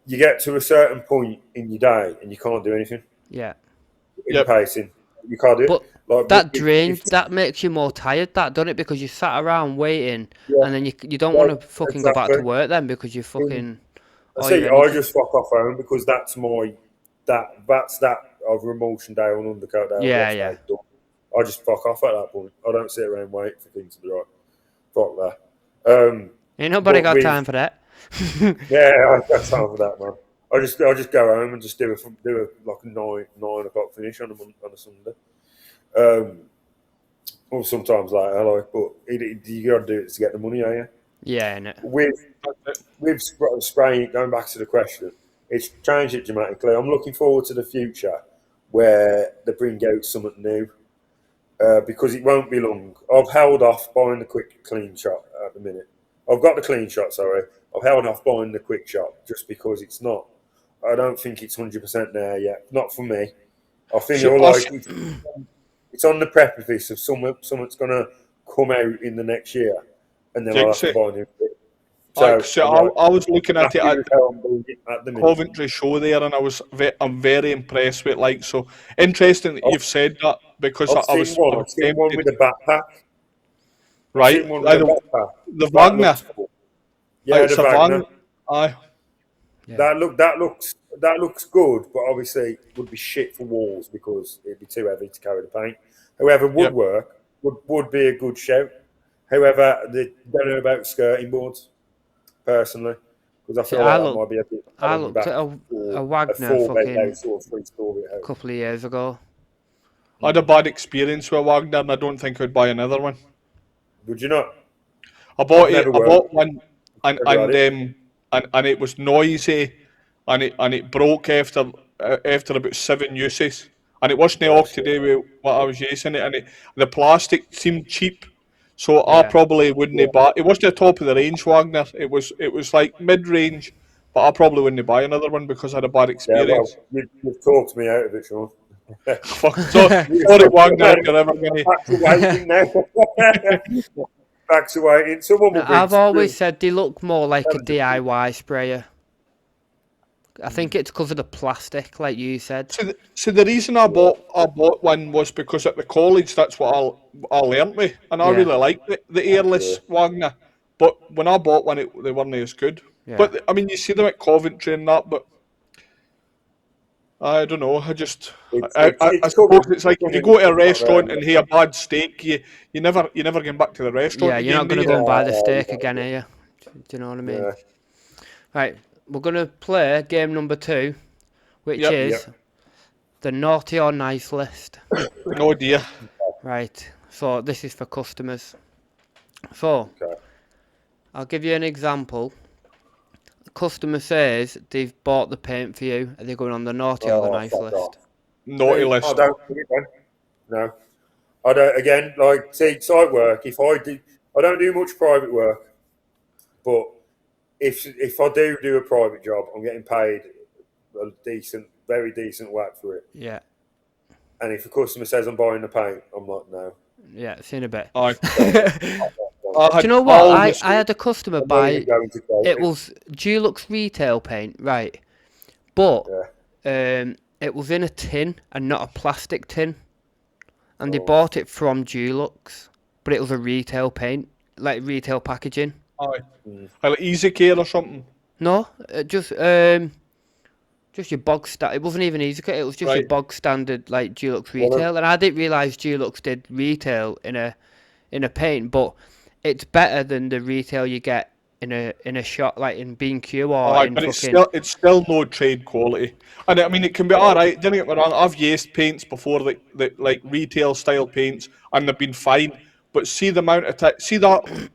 you get to a certain point in your day and you can't do anything. Yeah. In painting. You can't do it. Like, that drains, that makes you more tired, that, doesn't it? Because you sat around waiting, and then you don't want to fucking go back to work then because you fucking. I just fuck off home because that's that over emulsion day on undercoat day. Yeah. I just fuck off at that point. I don't sit around waiting for things to dry. Fuck that. Ain't nobody got time for that. Yeah, I got time for that, man. I just go home and just do a like a 9 o'clock finish on a Sunday. Or sometimes but you got to do it to get the money, are you? Yeah, innit? With spraying, going back to the question, it's changed it dramatically. I'm looking forward to the future where they bring out something new, because it won't be long. I've held off buying the quick clean shot at the minute. I've got the clean shot, sorry. I've held off buying the quick shot just because it's not. I don't think it's 100% there yet. Not for me. I think it's on the precipice of something's going to come out in the next year, and then I'll have to buy a new kit. I was looking at it at the Coventry show there, and I'm very impressed with it. So interesting that you've said that, because I've seen one with a backpack. Right, the Wagner. Yeah, the Wagner. Aye. Yeah. That looks good, but obviously it would be shit for walls because it'd be too heavy to carry the paint. However, woodwork, would be a good shout. However, they don't know about skirting boards, personally, because I See, feel like that might be a bit I holding you looked back at for a a Wagner 4-bed fucking house or a 3-story a house. couple of years ago. I had a bad experience with Wagner, and I don't think I'd buy another one. Would you not? I bought never I worked. bought one, and Never had it. and it was noisy, and it broke after about 7 uses, and it wasn't Oh, off shit. today with what I was using it, and the plastic seemed cheap, so I Yeah. probably wouldn't buy. It wasn't the top of the range Wagner. It was like mid range, but I probably wouldn't buy another one because I had a bad Yeah, well, experience. you've talked me out of it, Sean. Fuck, sorry Wagner, if you're ever gonna. Back to waiting now. Back to waiting. Someone will Now, bring. I've always said they look more like a DIY sprayer. I think it's because of the plastic, like you said. So the reason I bought one was because at the college that's what I learnt with, and I Yeah. really liked the airless Wagner. But when I bought one, they weren't as good. Yeah. But I mean, you see them at Coventry and that, but I don't know. I just I suppose it's like if you go to a restaurant and have a bad steak, you never get back to the restaurant Yeah, you're again. not going to do go you? and buy the steak again, are you? Do you know what I mean? Yeah. Right, we're going to play game number 2, which Yep. is the naughty or nice list. No dear. Right, so this is for customers. So, Okay. I'll give you an example. The customer says they've bought the paint for you. Are they going on the naughty or the nice fuck list? off. Naughty I list. don't do it then. No. I don't. Again, like see, site work. If I don't do much private work, but if I do a private job, I'm getting paid a very decent whack for it. Yeah, And if a customer says I'm buying the paint, I'm like, no. yeah, see in a bit. Aye. Do you know what? I had a customer I'm not buy. even going to quote It was Dulux retail paint, right? But Yeah. it was in a tin and not a plastic tin, and they Oh. bought it from Dulux, but it was a retail paint, like retail packaging. Aye. Like Easy Care or something. No, just your bog standard. It wasn't even easy. It was just your Right. bog standard like Dulux retail, and I didn't realise Dulux did retail in a paint, but it's better than the retail you get in a shop like in B&Q or Aye, in but fucking. it's still no trade quality. And I mean, it can be all right. Don't get me wrong. I've used paints before, the like retail style paints, and they've been fine. But see the amount of see that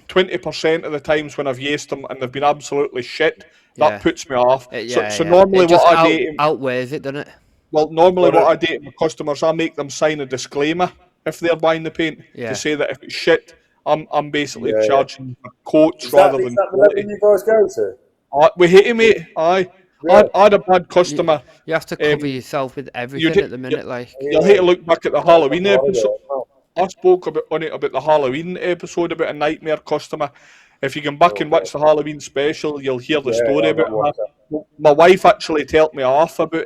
20% of the times when I've used them and they've been absolutely shit. Yeah. That puts me off. Yeah, So yeah. normally It just what I do, outweighs it, doesn't it? normally what I do to my customers, I make them sign a disclaimer if they're buying the paint Yeah. to say that if it's shit, I'm basically Yeah, yeah. charging for quotes Is rather that than the level quality. you guys go to? We hate him, mate. Aye. Really? I had a bad customer. You have to cover yourself with everything you'd- at the minute, like. You'll hate to look back at the Halloween Oh, episode. yeah. I spoke about the Halloween episode about a nightmare customer. If you can back and watch the Halloween special, you'll hear the story I about remember her. My wife actually told me off about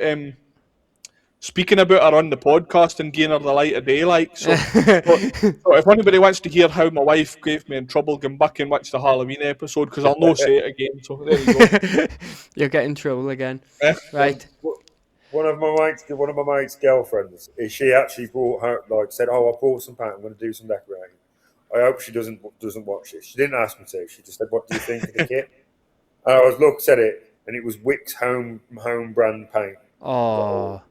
speaking about her on the podcast and giving her the light of day. Like so, so if anybody wants to hear how my wife gave me in trouble, go back and watch the Halloween episode because I'll no say it again. So there you go. You're getting trouble again. Eh? Right. One of my mates' girlfriends, she actually brought her, like, said, "Oh, I bought some paint. I'm going to do some decorating. I hope she doesn't watch this." She didn't ask me to. She just said, "What do you think of the kit?" And I looked at it, and it was Wick's home brand paint. Oh,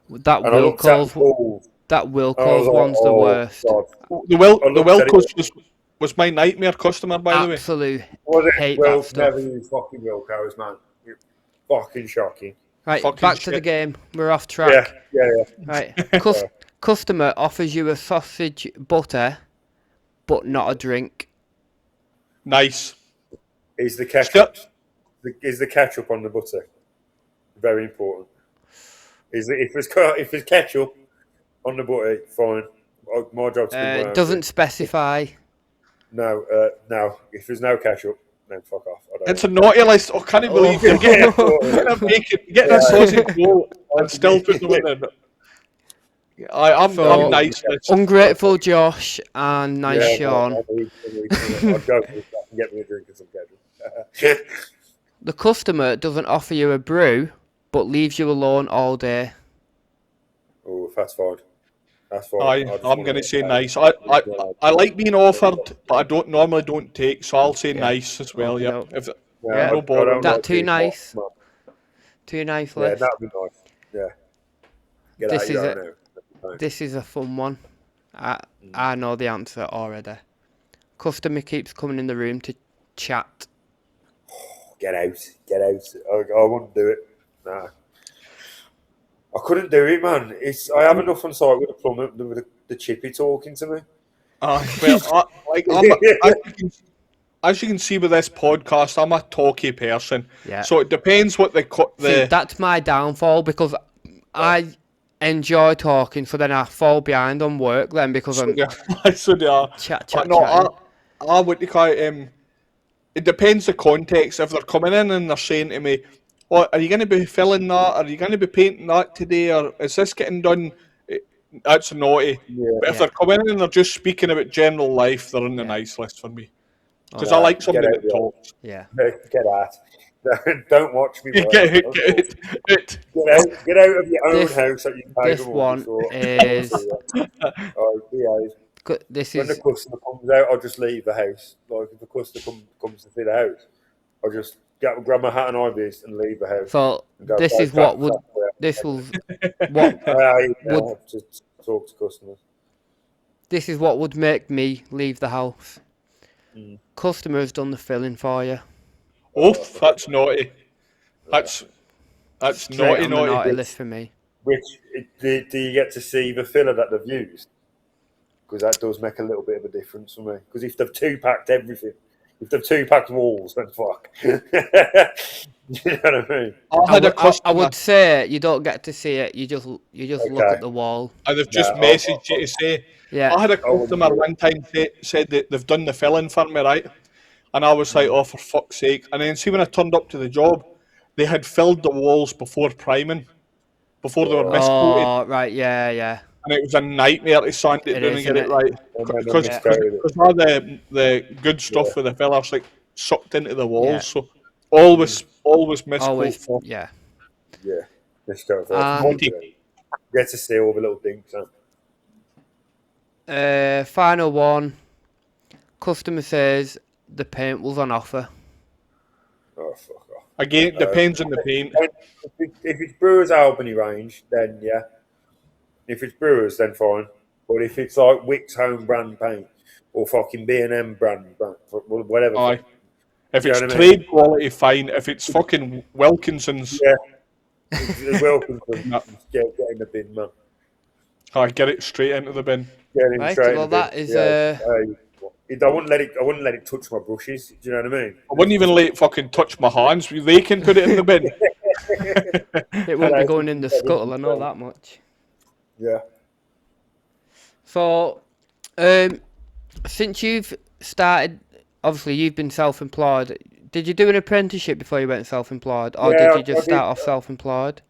that And I looked at the balls. Wilco's like, one's the "Oh, worst. God." The Wilco's was my nightmare customer, by the way. Absolute Was hate it? Well, that stuff. never use fucking Wilco's, man. You're fucking shocking. Right, Fucking back to shit. the game. We're off track. Yeah. Right, customer offers you a sausage butter, but not a drink. Nice. Is the ketchup on the butter? Very important. If there's ketchup on the butter, fine. My job's been Doesn't specify. No. If there's no ketchup, then fuck off. I don't It's a naughty list. Oh, can't you believe you're getting a sausage roll and still putting them in there. I'm nice. Ungrateful Josh and nice Sean. I'd go for it and get me a drink and some ketchup. The customer doesn't offer you a brew, but leaves you alone all day. Oh, fast forward. That's fine. Aye, I just I'm want going to to say get nice. paid. I like being offered, but I don't normally don't take, so I'll say Yeah. nice as well. Okay, Yep. no. If Yeah, Yeah. no I bother. don't That like too being nice. mocked, Too nice man. Yeah, list. that'd be nice. Yeah. Get out This of is your a own house. That'd be this is a fun one. I know the answer already. Customer keeps coming in the room to chat. fine. Get out. Get out. I wouldn't do it. Nah. I couldn't do it, man. I have enough on site with the plumber, with the chippy talking to me. well, as you can see with this podcast, I'm a talky person. Yeah. So it depends what See, that's my downfall because I enjoy talking, so then I fall behind on work then because so I'm they, so they are. But no, chatting. I what do you call it? It depends the context. If they're coming in and they're saying to me, "What are you going to be filling that? Are you going to be painting that today? Or is this getting done?" Eh, That's naughty. Yeah. But if Yeah. they're coming in and they're just speaking about general life, they're in the Yeah. nice list for me because I Okay. Nah, like get somebody out that the house. talks. Yeah. Get out. Don't watch me work. Get it, Of get course. it. Get out of your own This house that you paid this the mortgage one for. is Behave. this When the is customer comes out, I'll just leave the house. Like if the customer comes to see the house, I'll just grab my hat and IBs and leave the house. so And go, this go is what would chat to this was what I would have to talk to customers. this is what would make me leave the house. Mm. Customer has done the filling for you. Oof, that's naughty. That's Straight naughty, on the naughty naughty. list for me. Which do you get to see the filler that they've used? Because that does make a little bit of a difference for me. Because if they've two-packed everything, if they've two-packed walls, then fuck. You know what I mean? I had a I customer would say you don't get to see it. You just look Okay. at the wall. and they've No, just messaged you to say. Yeah. I had a I wouldn't customer do it. one time said that they've done the filling for me, right? And I was like, oh, for fuck's sake. And then see when I turned up to the job, they had filled the walls before priming, before they were miscoated. Oh right. Yeah. Yeah. And it was a nightmare to sand it It down is, and get isn't it it? right. And then they Because Yeah. miscoated it. all the good stuff Yeah. with the fillers like sucked into the walls. Yeah. So always miscoat Always. for. Yeah. Yeah. Miscoated first. And Wouldn't do it. You get to see all the little dinks. Huh? final one. Customer says the paint was on offer. Oh, fuck off. Again, it depends on the paint. If it's Brewers Albany range, then yeah. If it's Brewers, then fine. But if it's like Wick's home brand paint or fucking B&M brand, whatever. Aye. If Do you it's know what I mean? trade quality, fine. If it's fucking Wilkinson's, Yeah. It's welcome to No. get in the bin, man. I get it straight into the bin. Get him Right, straight well, in the bin. that is, I wouldn't let it touch my brushes. Do you know what I mean? I wouldn't even let it fucking touch my hands. They can put it in the bin. It won't be going in the scuttle. I know that much. Yeah. So, since you've started, obviously you've been self-employed. Did you do an apprenticeship before you went self-employed, or Yeah, did you just I start did. off self-employed?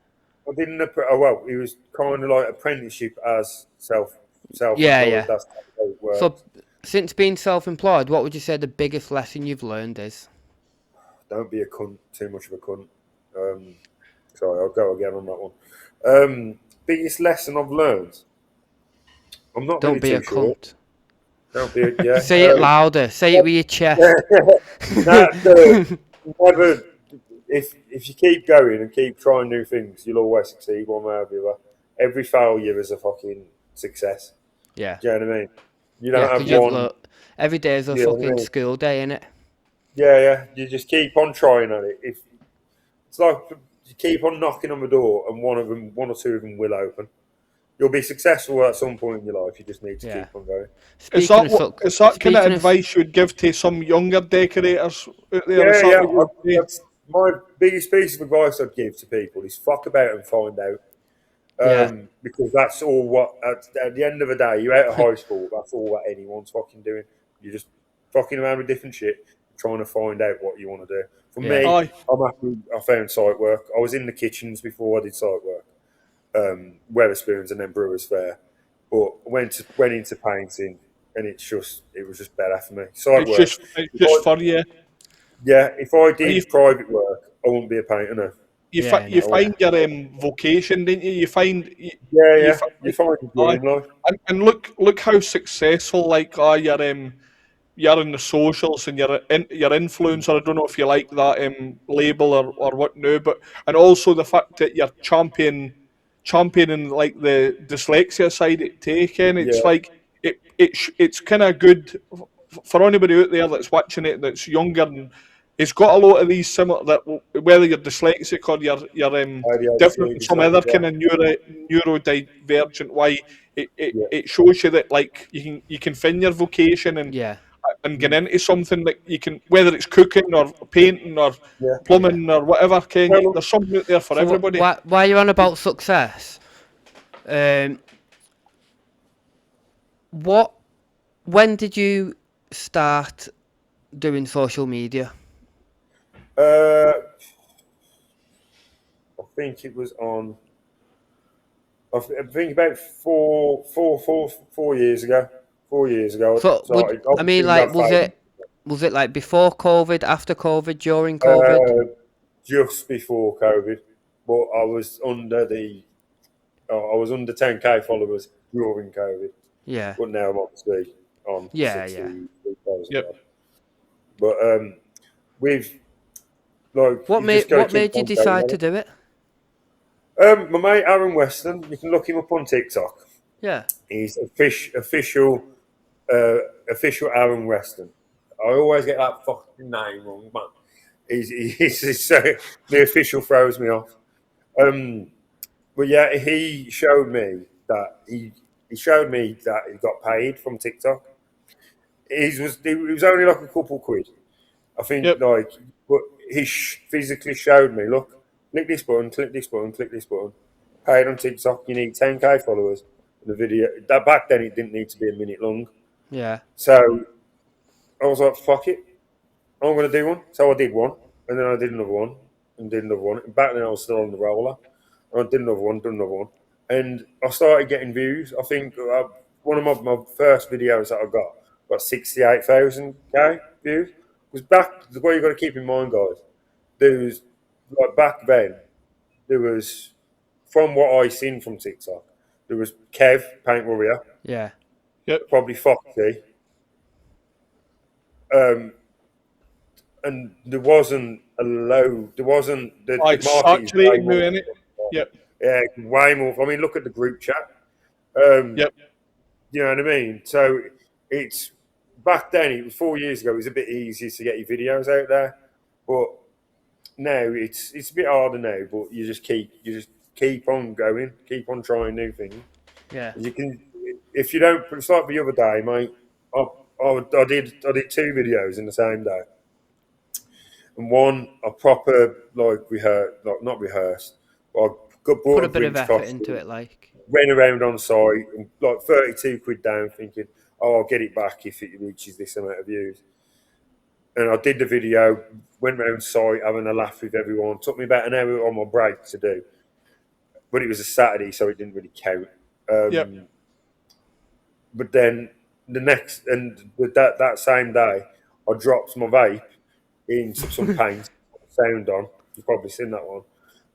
I didn't. Well, it was kind of like apprenticeship as self-employed. Yeah. That's how it works. So, since being self-employed, what would you say the biggest lesson you've learned is? Don't be a cunt. Too much of a cunt. Sorry, I'll go again on that one. Biggest lesson I've learned. I'm not Don't really be a too sure. cunt. Don't be. Yeah. Say it louder. Say it with your chest. Never. If you keep going and keep trying new things, you'll always succeed one way or the other. Every failure is a fucking success. Yeah. Do you know what I mean? You Yeah, don't 'cause have you've one. every day is a Yeah, fucking really. school day, innit? Yeah. You just keep on trying at it. If it's like you keep on knocking on the door, and one or two of them will open. You'll be successful at some point in your life. You just need to Yeah. keep on going. Is Speaking that, of what, is that kind of speaking of- advice you'd give to some younger decorators out there? Is that Yeah. what you'd say? That's my biggest piece of advice I'd give to people is fuck about and find out. Yeah. Because that's all what at the end of the day, you're out of high school. That's all that anyone's fucking doing. You're just fucking around with different shit, trying to find out what you want to do. For me, Aye. I'm happy. I found site work. I was in the kitchens before I did site work, Weatherspoons and then Brewers Fair. But went into painting, and it was just better for me. Site work. It's just for you. Yeah, if I Are you- did private work, I wouldn't be a painter now. Yeah, you no, find your vocation, don't you? You find Yeah, you, yeah. fi- You find your aye. dream life. And look how successful like you're in the socials and you're influencer. I don't know if you like that label or what now, but and also the fact that you're championing like the dyslexia side it taken. It's Yeah, like it's kind of good for anybody out there that's watching it that's younger and it's got a lot of these similar that whether you're dyslexic or you're different ADHD, in some other dyslexia. kind of neurodivergent way. Yeah, It shows you that like you can find your vocation yeah, and get into something that you can whether it's cooking or painting or yeah. yeah. plumbing or whatever. Ken, Well, look, there's something out there for So everybody. why you're on about success? Um, what? When did you start doing social media? uh, I think it was on. I think about 4 years ago. 4 years ago, I So started. I mean, Obviously, we like, had fame. was it like before COVID, after COVID, during COVID? Uh, just before COVID, but I was under the. I was under 10K followers during COVID, Yeah, but now I'm obviously on yeah, yeah. 63,000 Yep. odd. But with like you just got to What keep made you on going decide on to it. do it? My mate Aaron Weston, you can look him up on TikTok. Yeah. He's official uh, official Aaron Weston. I always get that fucking name wrong, but he's so the official throws me off. Um, but yeah, he showed me that he got paid from TikTok. It was only like a couple quid. I think Yep. like, but he physically showed me. Look, click this button, click this button, click this button. Paid on TikTok. You need 10K followers. The video that back then it didn't need to be a minute long. Yeah. So I was like, fuck it, I'm gonna do one. So I did one, and then I did another one, and did another one. And back then I was still on the roller. And I did another one, did another one, and I started getting views. I think one of my first videos that I got 68,000 views. Because back the way you got to keep in mind, guys, there was like back then there was from what I seen from TikTok, there was Kev Paint Warrior, Yeah. Yep. probably Foxy, um, and there wasn't a low. There wasn't the It's market is way saturated now, more. innit? Yep. Yeah, way more. I mean, look at the group chat. Um, Yep. you know what I mean? So it's back then. It was 4 years ago. It was a bit easier to get your videos out there, but now it's a bit harder now. But you just keep on going, keep on trying new things. Yeah. You can if you don't. It's like the other day, mate. I did two videos in the same day. And one I proper like not rehearsed, but I Put bought a a bit of Grinch effort into costume, it, like. ran around on site, and like 32 quid down, thinking, oh, I'll get it back if it reaches this amount of views. And I did the video, went round site having a laugh with everyone. Took me about an hour on my break to do, but it was a Saturday, so it didn't really count. Yep. But then that same day, I dropped my vape into some paint, sound on. You've probably seen that one.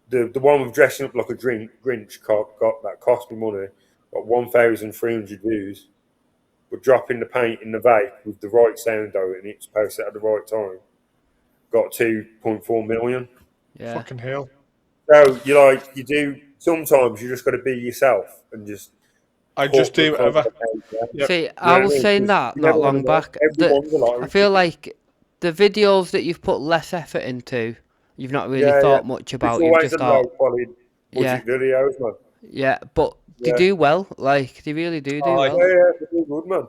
The one with dressing up like a Grinch got that cost me money. Got 1,300 views. But dropping the paint in the vape with the right sound on it and it's posted at the right time got 2.4 million. Yeah. Fucking hell. So you do sometimes you just got to be yourself and just I just put the do content whatever. out there. Yep. See, You I know what I was mean? saying 'Cause that you not never want long to know. back. Everyone's a I lottery feel ticket. like the videos that you've put less effort into, you've not really Yeah, yeah. thought much It's about. You've always just a low thought, quality yeah, budget videos, man. yeah, but they Yeah. do well. Like, they really do Aye. well. Yeah, yeah, they do good, man.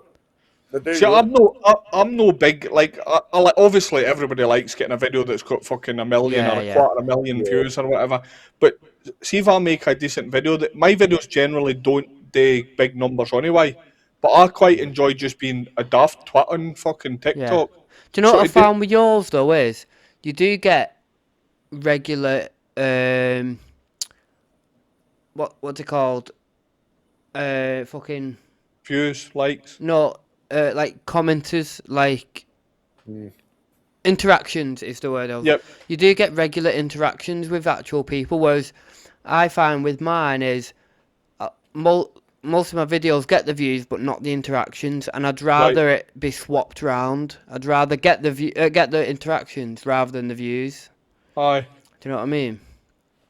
They do See, good. I'm no big like. Obviously, everybody likes getting a video that's got fucking a million or Yeah, a yeah, quarter of a million Yeah. views or whatever. But see, if I make a decent video, that my videos generally don't do big numbers anyway. But I quite enjoy just being a daft twat on fucking yeah. TikTok. Do you know So what I it did found with yours though is you do get regular what's it called? Fucking views, likes. no, like commenters, like Mm. interactions is the word. Yep. You do get regular interactions with actual people, whereas I find with mine is most of my videos get the views but not the interactions, and I'd rather it be swapped round. I'd rather get the interactions rather than the views. Aye. Do you know what I mean?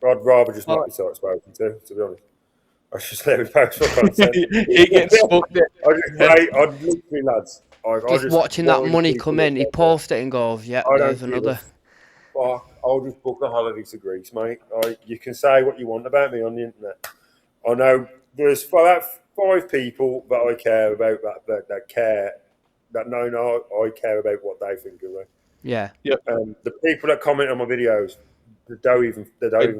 I'd rather just not be spoken to be honest. I should just let me post for content. It gets smoked. I'd literally, lads. Just watching that money come in, he posts it and goes, "Yeah, there's another." Fuck, I'll just book a holiday to Greece, mate. You can say what you want about me on the internet. I know there's about 5 people that I care about that care that know I care about what they think of me. Yeah. Yep. The people that comment on my videos, they don't even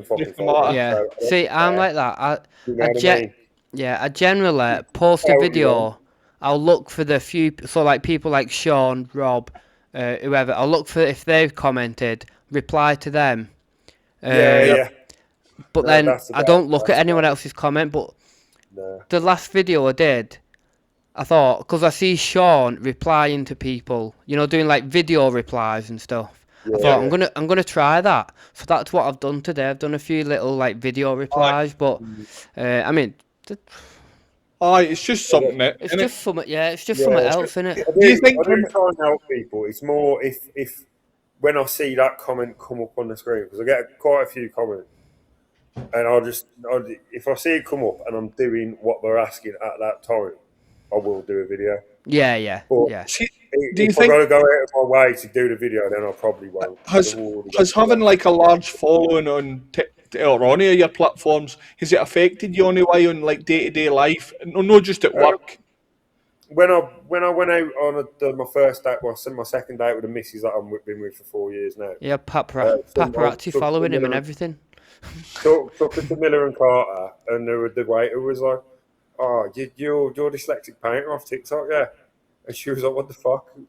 fucking follow me. Yeah. So See, I'm like that. you know what I mean? Yeah, I generally post a video. I'll look for the few, so like people like Sean, Rob, whoever. I'll look for if they've commented, reply to them. Yeah. But then I don't look at anyone else's comment. But the last video I did, I thought, because I see Sean replying to people, doing like video replies and stuff. I thought I'm gonna try that. So that's what I've done today. I've done a few little like video replies, but I mean. It's just something. It's just something. Yeah, it's just something else, isn't it? Do you think I do try and help people? It's more if when I see that comment come up on the screen, because I get quite a few comments, and if I see it come up and I'm doing what they're asking at that time, I will do a video. Yeah. But do you if think I've got to go out of my way to do the video, then I probably won't. Has having like a large following on or on any of your platforms, has it affected you in any way on like day-to-day life? No, not just at work. When I went out on my first date, my second date with a missus that I've been with for 4 years now. Yeah, paparazzi following him and everything. Took her to Miller and Carter, and the waiter was like, "Oh, you're Dyslexic Painter off TikTok, yeah?" And she was like, "What the fuck?" And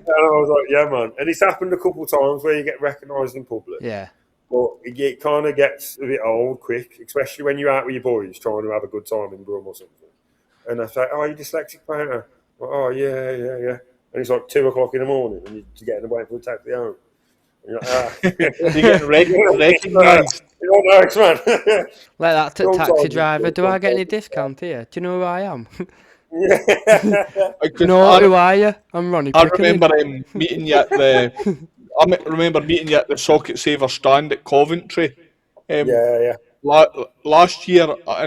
I was like, "Yeah, man." And it's happened a couple of times where you get recognised in public. Yeah. But it kind of gets a bit old quick, especially when you're out with your boys trying to have a good time in Brum or something. And I say, "Oh, you Dyslexic Painter?" Like, "Oh, yeah. And it's like 2 o'clock in the morning, and you're getting away for a taxi home. And you're like, You're getting recognised. You're nice, man. Like that taxi driver. Do I get any discount here? Do you know who I am? No, who are you? I'm Ronnie. I remember meeting you at the. I remember meeting you at the Socket Saver stand at Coventry. Last year, and I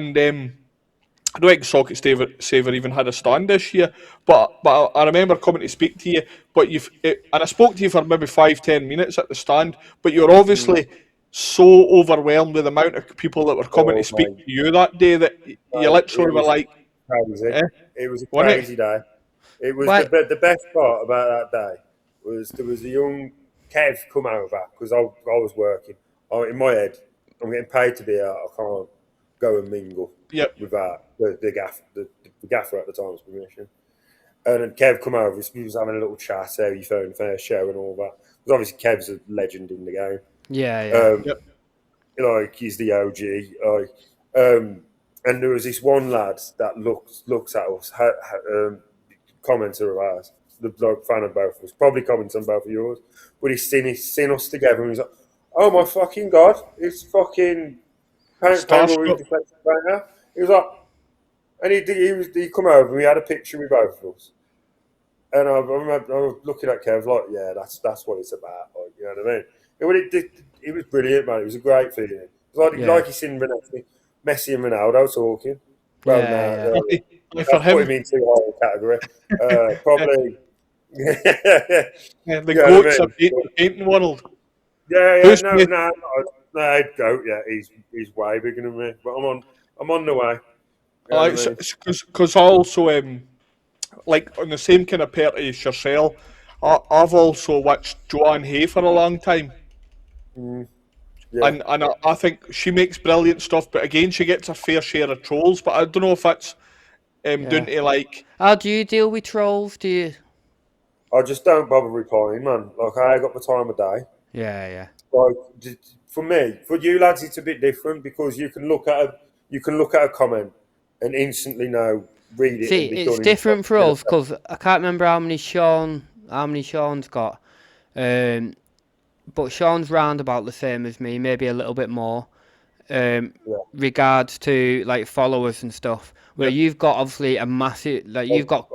don't think Socket Saver even had a stand this year. But I remember coming to speak to you. But and I spoke to you for maybe 5-10 minutes at the stand. But you're obviously so overwhelmed with the amount of people that were coming to speak to you that day that you literally were like, crazy. It was a crazy day. It was the best part about that day was there was a young Kev come over because I was working. In my head, I'm getting paid to be out. I can't go and mingle without the gaffer at the time's permission. And then Kev come over. We was having a little chat, how you found fair show and all that. Because obviously Kev's a legend in the game. Yeah. Like he's the OG. And there was this one lad that looks at us, commenter of ours, the fan of both of us, probably comments on both of yours, but he's seen us together and he's like, "Oh my fucking god, it's fucking Painter." He was like, and he come over and we had a picture with both of us. And I was looking at Kev like, yeah, that's what it's about. Like, you know what I mean? It was brilliant, man. It was a great feeling. It was like you seen Messi and Ronaldo talking. Well, for him, put him into a category. Probably. The goats of the painting world. Yeah. No, goat. Yeah, he's way bigger than me. But I'm on the way. Because I also like on the same kind of pair as yourself, I've also watched Joanne Hay for a long time. Yeah. And I think she makes brilliant stuff, but again, she gets a fair share of trolls. But I don't know if that's down to like. How do you deal with trolls? Do you? I just don't bother replying, man. Like I got the time of day. Yeah. Like for me, for you lads, it's a bit different because you can look at a comment and instantly read it. See, it's different for us because I can't remember how many Sean how many Sean's got. But Sean's round about the same as me, maybe a little bit more. Regards to like followers and stuff, where you've got obviously a massive, like you've got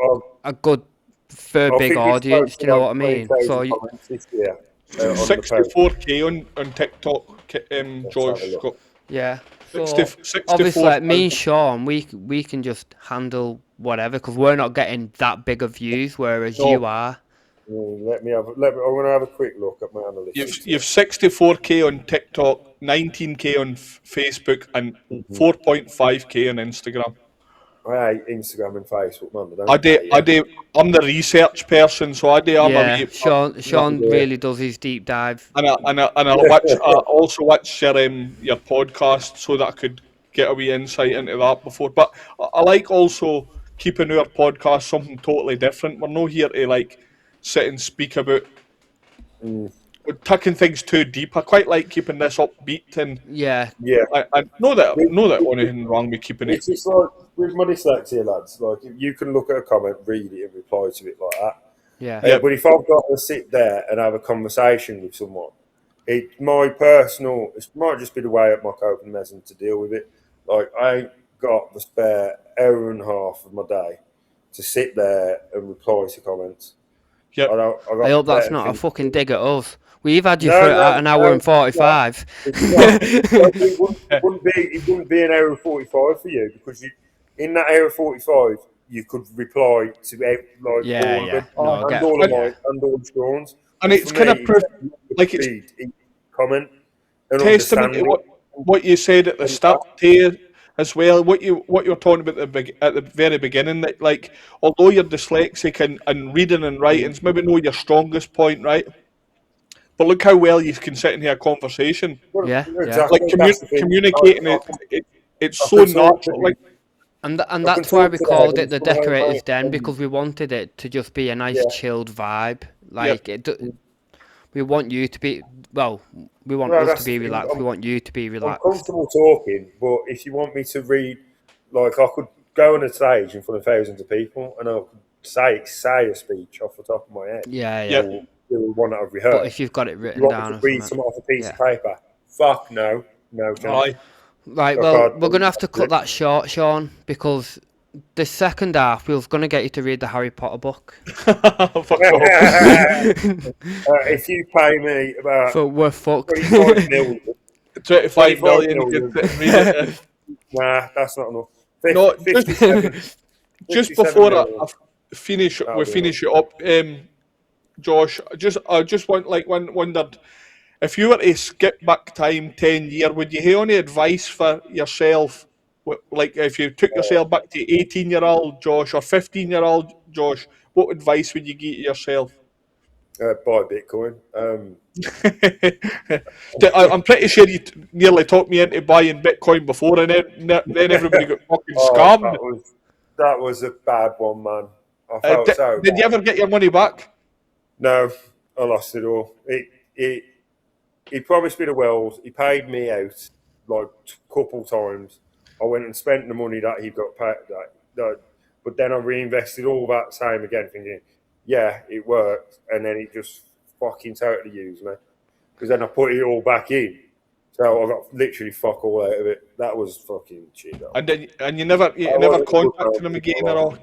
a good, fair I big think it's audience. close Do to you know like what I mean? 20,000 So comments this year on the post. 64k on TikTok, Let's have a Josh. look. Got yeah. 60, So obviously, like me and 64,000. Sean, we can just handle whatever because we're not getting that big of views, whereas you No, are. Let me have. I'm going to have a quick look at my analytics. you've 64k on TikTok, 19k on Facebook, and 4.5k on Instagram. I hate Instagram and Facebook, man. I don't hate I it. do. I'm the research person, so I do. I'm a Yeah, wee, Sean really does his deep dive. and I watch. I also watch your podcast so that I could get a wee insight into that before. But I like also keeping our podcast something totally different. We're not here to like sit and speak about taking things too deep. I quite like keeping this upbeat, and Yeah, Yeah. I know that It- anything wrong with keeping it. It's just like with my dyslexia, lads. Like you can look at a comment, read it, and reply to it like that. yeah, Yep. But if I've got to sit there and have a conversation with someone, it might just be the way at my coping mechanism to deal with it. Like I ain't got the spare hour and a half of my day to sit there and reply to comments. Yep. I I got hope that's better not a things. fucking dig at us. We've had you No, for no, an hour no, and 45. It's not. It wouldn't be an hour and 45 for you because in that hour and 45 you could reply to like Yeah, all of yeah. them No, I and get. all of Yeah, mine and all of Sean's. And But it's for kind of me, proof, you could like it's read each comment and testament understand to it. what you said at the start here as well. What you were talking about at the very beginning, that like although you're dyslexic and reading and writing's maybe not your strongest point, right? But look how well you can sit in here a conversation. Well, yeah, yeah. Like exactly. That's the thing. communicating it's I so could talk to natural. you. Like And I can that's why talk we to the called it heavens the from home, Decorators mate. Den, because we wanted it to just be a nice Yeah. chilled vibe. Yep. Like we want you to be we want Well, us to that's the be thing. relaxed. We want you to be I'm relaxed. comfortable talking, but if you want me to read, like I could go on a stage in front of thousands of people and I could say a speech off the top of my head, Yeah, yeah. Yep. or do one that I've But if rehearsed. you've got it If you written want me down to or read something, something off a piece yeah. of paper, fuck no, no chance. Aye. Right, I well, can't we're do gonna have to cut that short, Sean, because the second half we was gonna get you to read the Harry Potter book. Fuck off. If you pay me about So we're fucked. 25 million, 25 25 million, you million, can read it. nah, that's not enough. No, 57, just 57 before million. we That'll be finish it up, Josh, I just wondered if you were to skip back time 10 years, would you have any advice for yourself? Like if you took yourself back to 18-year-old Josh or 15-year-old Josh, what advice would you give to yourself? Buy Bitcoin. I'm pretty sure you nearly talked me into buying Bitcoin before, and then everybody got fucking Oh, scammed. that was a bad one, man. I felt so Did you bad. ever get your money back? No, I lost it all. He promised me the world. He paid me out like a couple times. I went and spent the money that he got paid. But then I reinvested all that same again, thinking, yeah, it worked, and then it just fucking totally used me. Because then I put it all back in, so I got literally fuck all out of it. That was fucking shit. And you never wasn't a good contacted him man. again or all?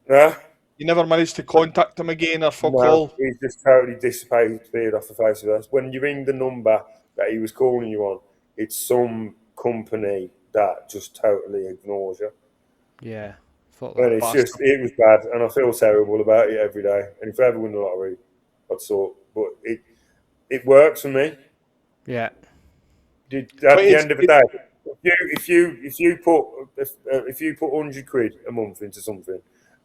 Yeah. You never managed to contact him again or fuck No, all? he's just totally disappeared off the face of the earth. When you ring the number that he was calling you on, it's some company that just totally ignores you. Yeah, fuck And that. it's just, it was bad, and I feel terrible about it every day. And if I ever win the lottery, I'd sort. But it works for me. Yeah, At the end of the it- day, if you put 100 quid a month into something,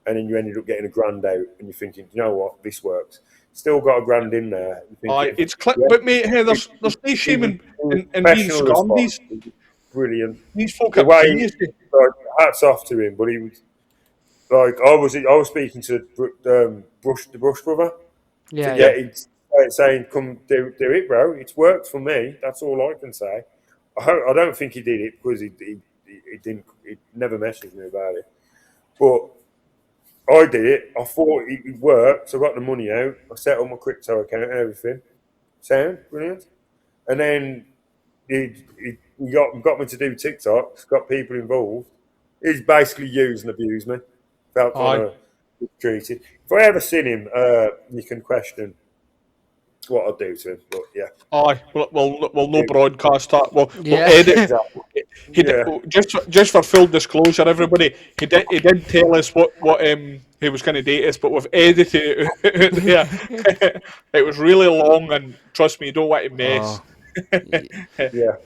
and then you ended up getting a grand out, and you're thinking, you know what, this works. Still got a grand in there. You're thinking, It's click, yeah, but mate, hey, there's no shame in being professional as scammed. fuck. Brilliant. These folk The are way, geniuses. like, hats off to him, but he was like, I was speaking to the Brush brother to yeah, get yeah. it, saying, come do it, bro. It's worked for me. That's all I can say. I don't think he did it because he didn't. He never messaged me about it. But I did it. I thought it would work, so I got the money out. I set up my crypto account and everything. Sound brilliant. And then he got me to do TikToks. Got people involved. He's basically used and abused me. Felt kind Aye. of treated. If I ever seen him, you can question what I'd do to him. But yeah, Aye, we'll no broadcast that. We'll Yeah. edit. exactly. He Yeah, just for full disclosure, everybody, he did tell us what he was going to date us, but we've edited it out there. It was really long, and trust me, you don't want to mess. Oh. y- yeah,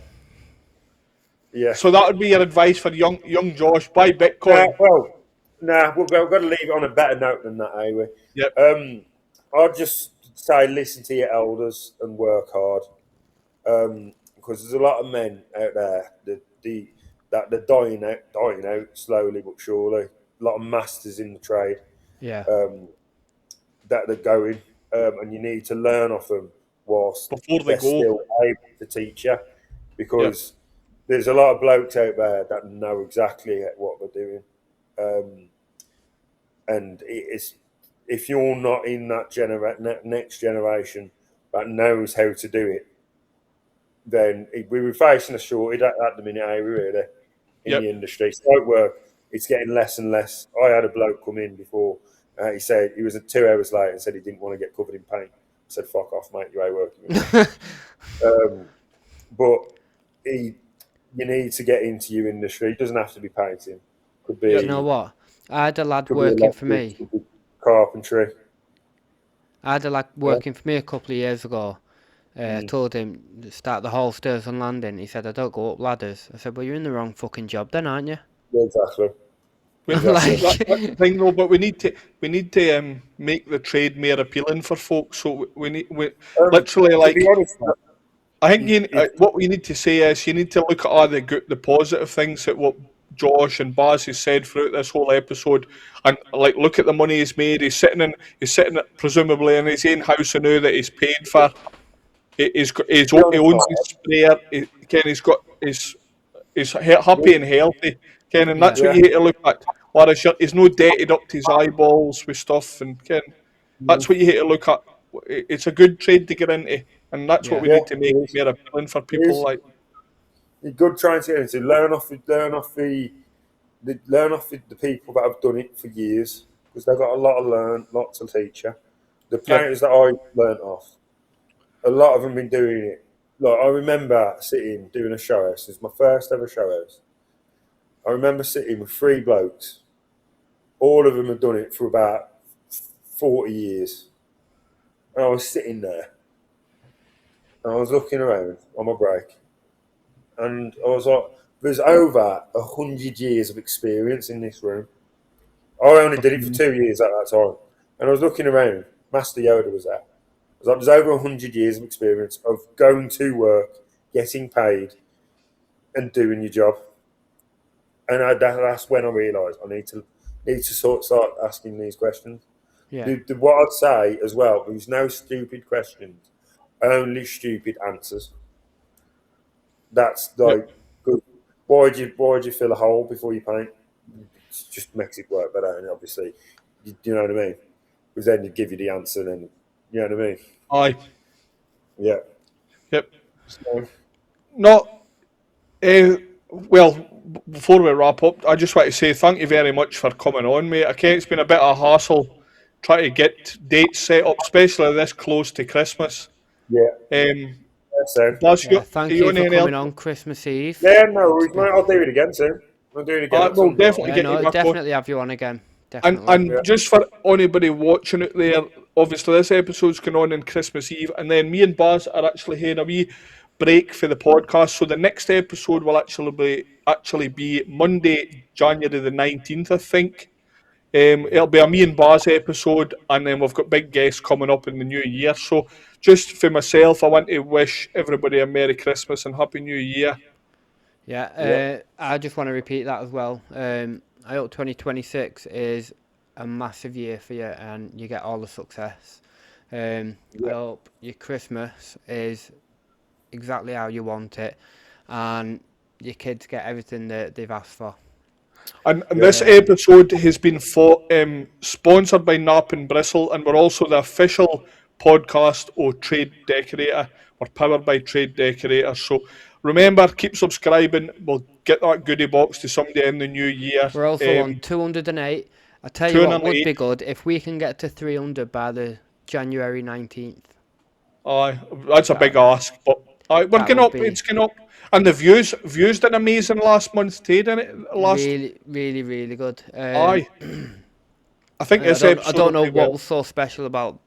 yeah. So that would be your advice for young Josh: buy Nah, Bitcoin. well, we've got to leave it on a better note than that, anyway. Yep, I'd just say listen to your elders and work hard. Because there's a lot of men out there that they're dying out slowly but surely. A lot of masters in the trade Yeah. that they're going, and you need to learn off them whilst before they they're go. still able to teach you, Yep, because there's a lot of blokes out there that know exactly what they're doing, and it's if you're not in that next generation that knows how to do it, then we were facing a shortage at the minute, really, in yep. the industry. Site work, it's getting less and less. I had a bloke come in before. He said he was 2 hours late and said he didn't want to get covered in paint. I said, "Fuck off, mate. You ain't working with me." But you need to get into your industry. It doesn't have to be painting. Could be. Do you know what? I had a lad Could be working for electrics, me. could be carpentry. I had a lad working for me a couple of years ago. I Mm. told him to start the whole stairs and landing. He said, I don't go up ladders. I said, well, you're in the wrong fucking job then, aren't you? Yeah, exactly. Like, That's the thing, though. But we need to make the trade more appealing for folks. So we literally, To be like, honest, I think if what we need to say is you need to look at all the positive things that what Josh and Baz has said throughout this whole episode, and like look at the money he's made. He's sitting presumably in his own house now that he's paid for. to be He honest, owns his sprayer. Ken, he's happy and healthy. Ken, and that's yeah, what yeah. you hate to look at. Whereas he's no debted up to his eyeballs with stuff, and Ken, that's what you hate to look at. It's a good trade to get into, and that's what yeah, we Yeah, need to it make is. more appealing for It people. is. Like, You're good trying to get into learn off the people that have done it for years, because they've got a lot to teach you. The yep, painters that I learnt off, a lot of them been doing it. Like I remember sitting doing a show house. It's my first ever show house. I remember sitting with 3 blokes. All of them had done it for about 40 years, and I was sitting there and I was looking around on my break, and I was like, "There's over 100 years of experience in this room." I only did it for 2 years at that time. And I was looking around. Master Yoda was there. I was like, there's over 100 years of experience of going to work, getting paid, and doing your job. And that's when I realised I need to start asking these questions. yeah, What I'd say as well, there's no stupid questions, only stupid answers. That's yep, like good. Why do you fill a hole before you paint? It just makes it work better, and obviously, you know what I mean. Because then you give you the answer, and then you know what I mean. aye, Yeah. yep. So, Not well. Before we wrap up, I just want to say thank you very much for coming on, mate. Okay, it's been a bit of a hassle trying to get dates set up, especially this close to Christmas. yeah. Um, That's it. Buzz, yeah. are Thank you you on for anything else? coming on Christmas Eve. Yeah, no It's worries, mate. been, I'll do it again soon. I'll do it again at We'll some point. definitely yeah, get you no, back on. definitely have you on again. And Definitely. Yeah. and just for anybody watching out there, obviously this episode's going on Christmas Eve, and then me and Baz are actually having a wee break for the podcast. So the next episode will actually be Monday, January the 19th, I think. It'll be a me and Baz episode, and then we've got big guests coming up in the new year. So just for myself, I want to wish everybody a Merry Christmas and Happy New Year. Yeah. Yeah, I just want to repeat that as well. I hope 2026 is a massive year for you and you get all the success. I hope your Christmas is exactly how you want it and your kids get everything that they've asked for. And this episode has been sponsored by Nap and Bristle, and we're also the official podcast of Trade Decorator. We're powered by Trade Decorators. So remember, keep subscribing. We'll get that goodie box to somebody in the new year. We're also on 208. I tell you what would be good if we can get to 300 by the January 19th. Aye, that's a big ask, but we're getting up. It's getting up, and the views did amazing last month too, didn't it? Really, really, really good. Aye, I think this episode. I don't know what was so special about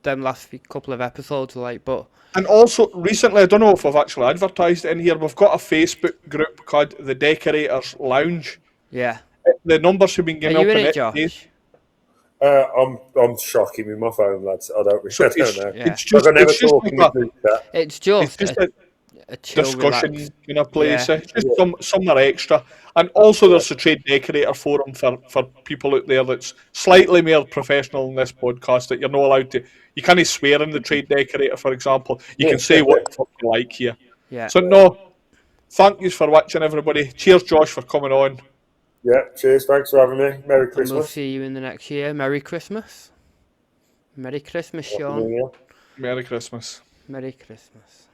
them last couple of episodes, but. And also recently, I don't know if we've actually advertised it in here. We've got a Facebook group called the Decorators Lounge. Yeah. The numbers have been getting up in in it, Josh? I'm shocking with my phone, lads. I don't know. Yeah. It's just a chill, discussion relaxed. in a place. It's just somewhere extra. And also there's a Trade Decorator forum for people out there that's slightly more professional in this podcast, that you're not allowed to. You can't swear in the Trade Decorator, for example. You can say what the fuck you like here. Yeah. So no, thank you for watching, everybody. Cheers, Josh, for coming on. Yeah, cheers. Thanks for having me. Merry Christmas. And we'll see you in the next year. Merry Christmas. Merry Christmas, Sean. Merry Christmas. Merry Christmas.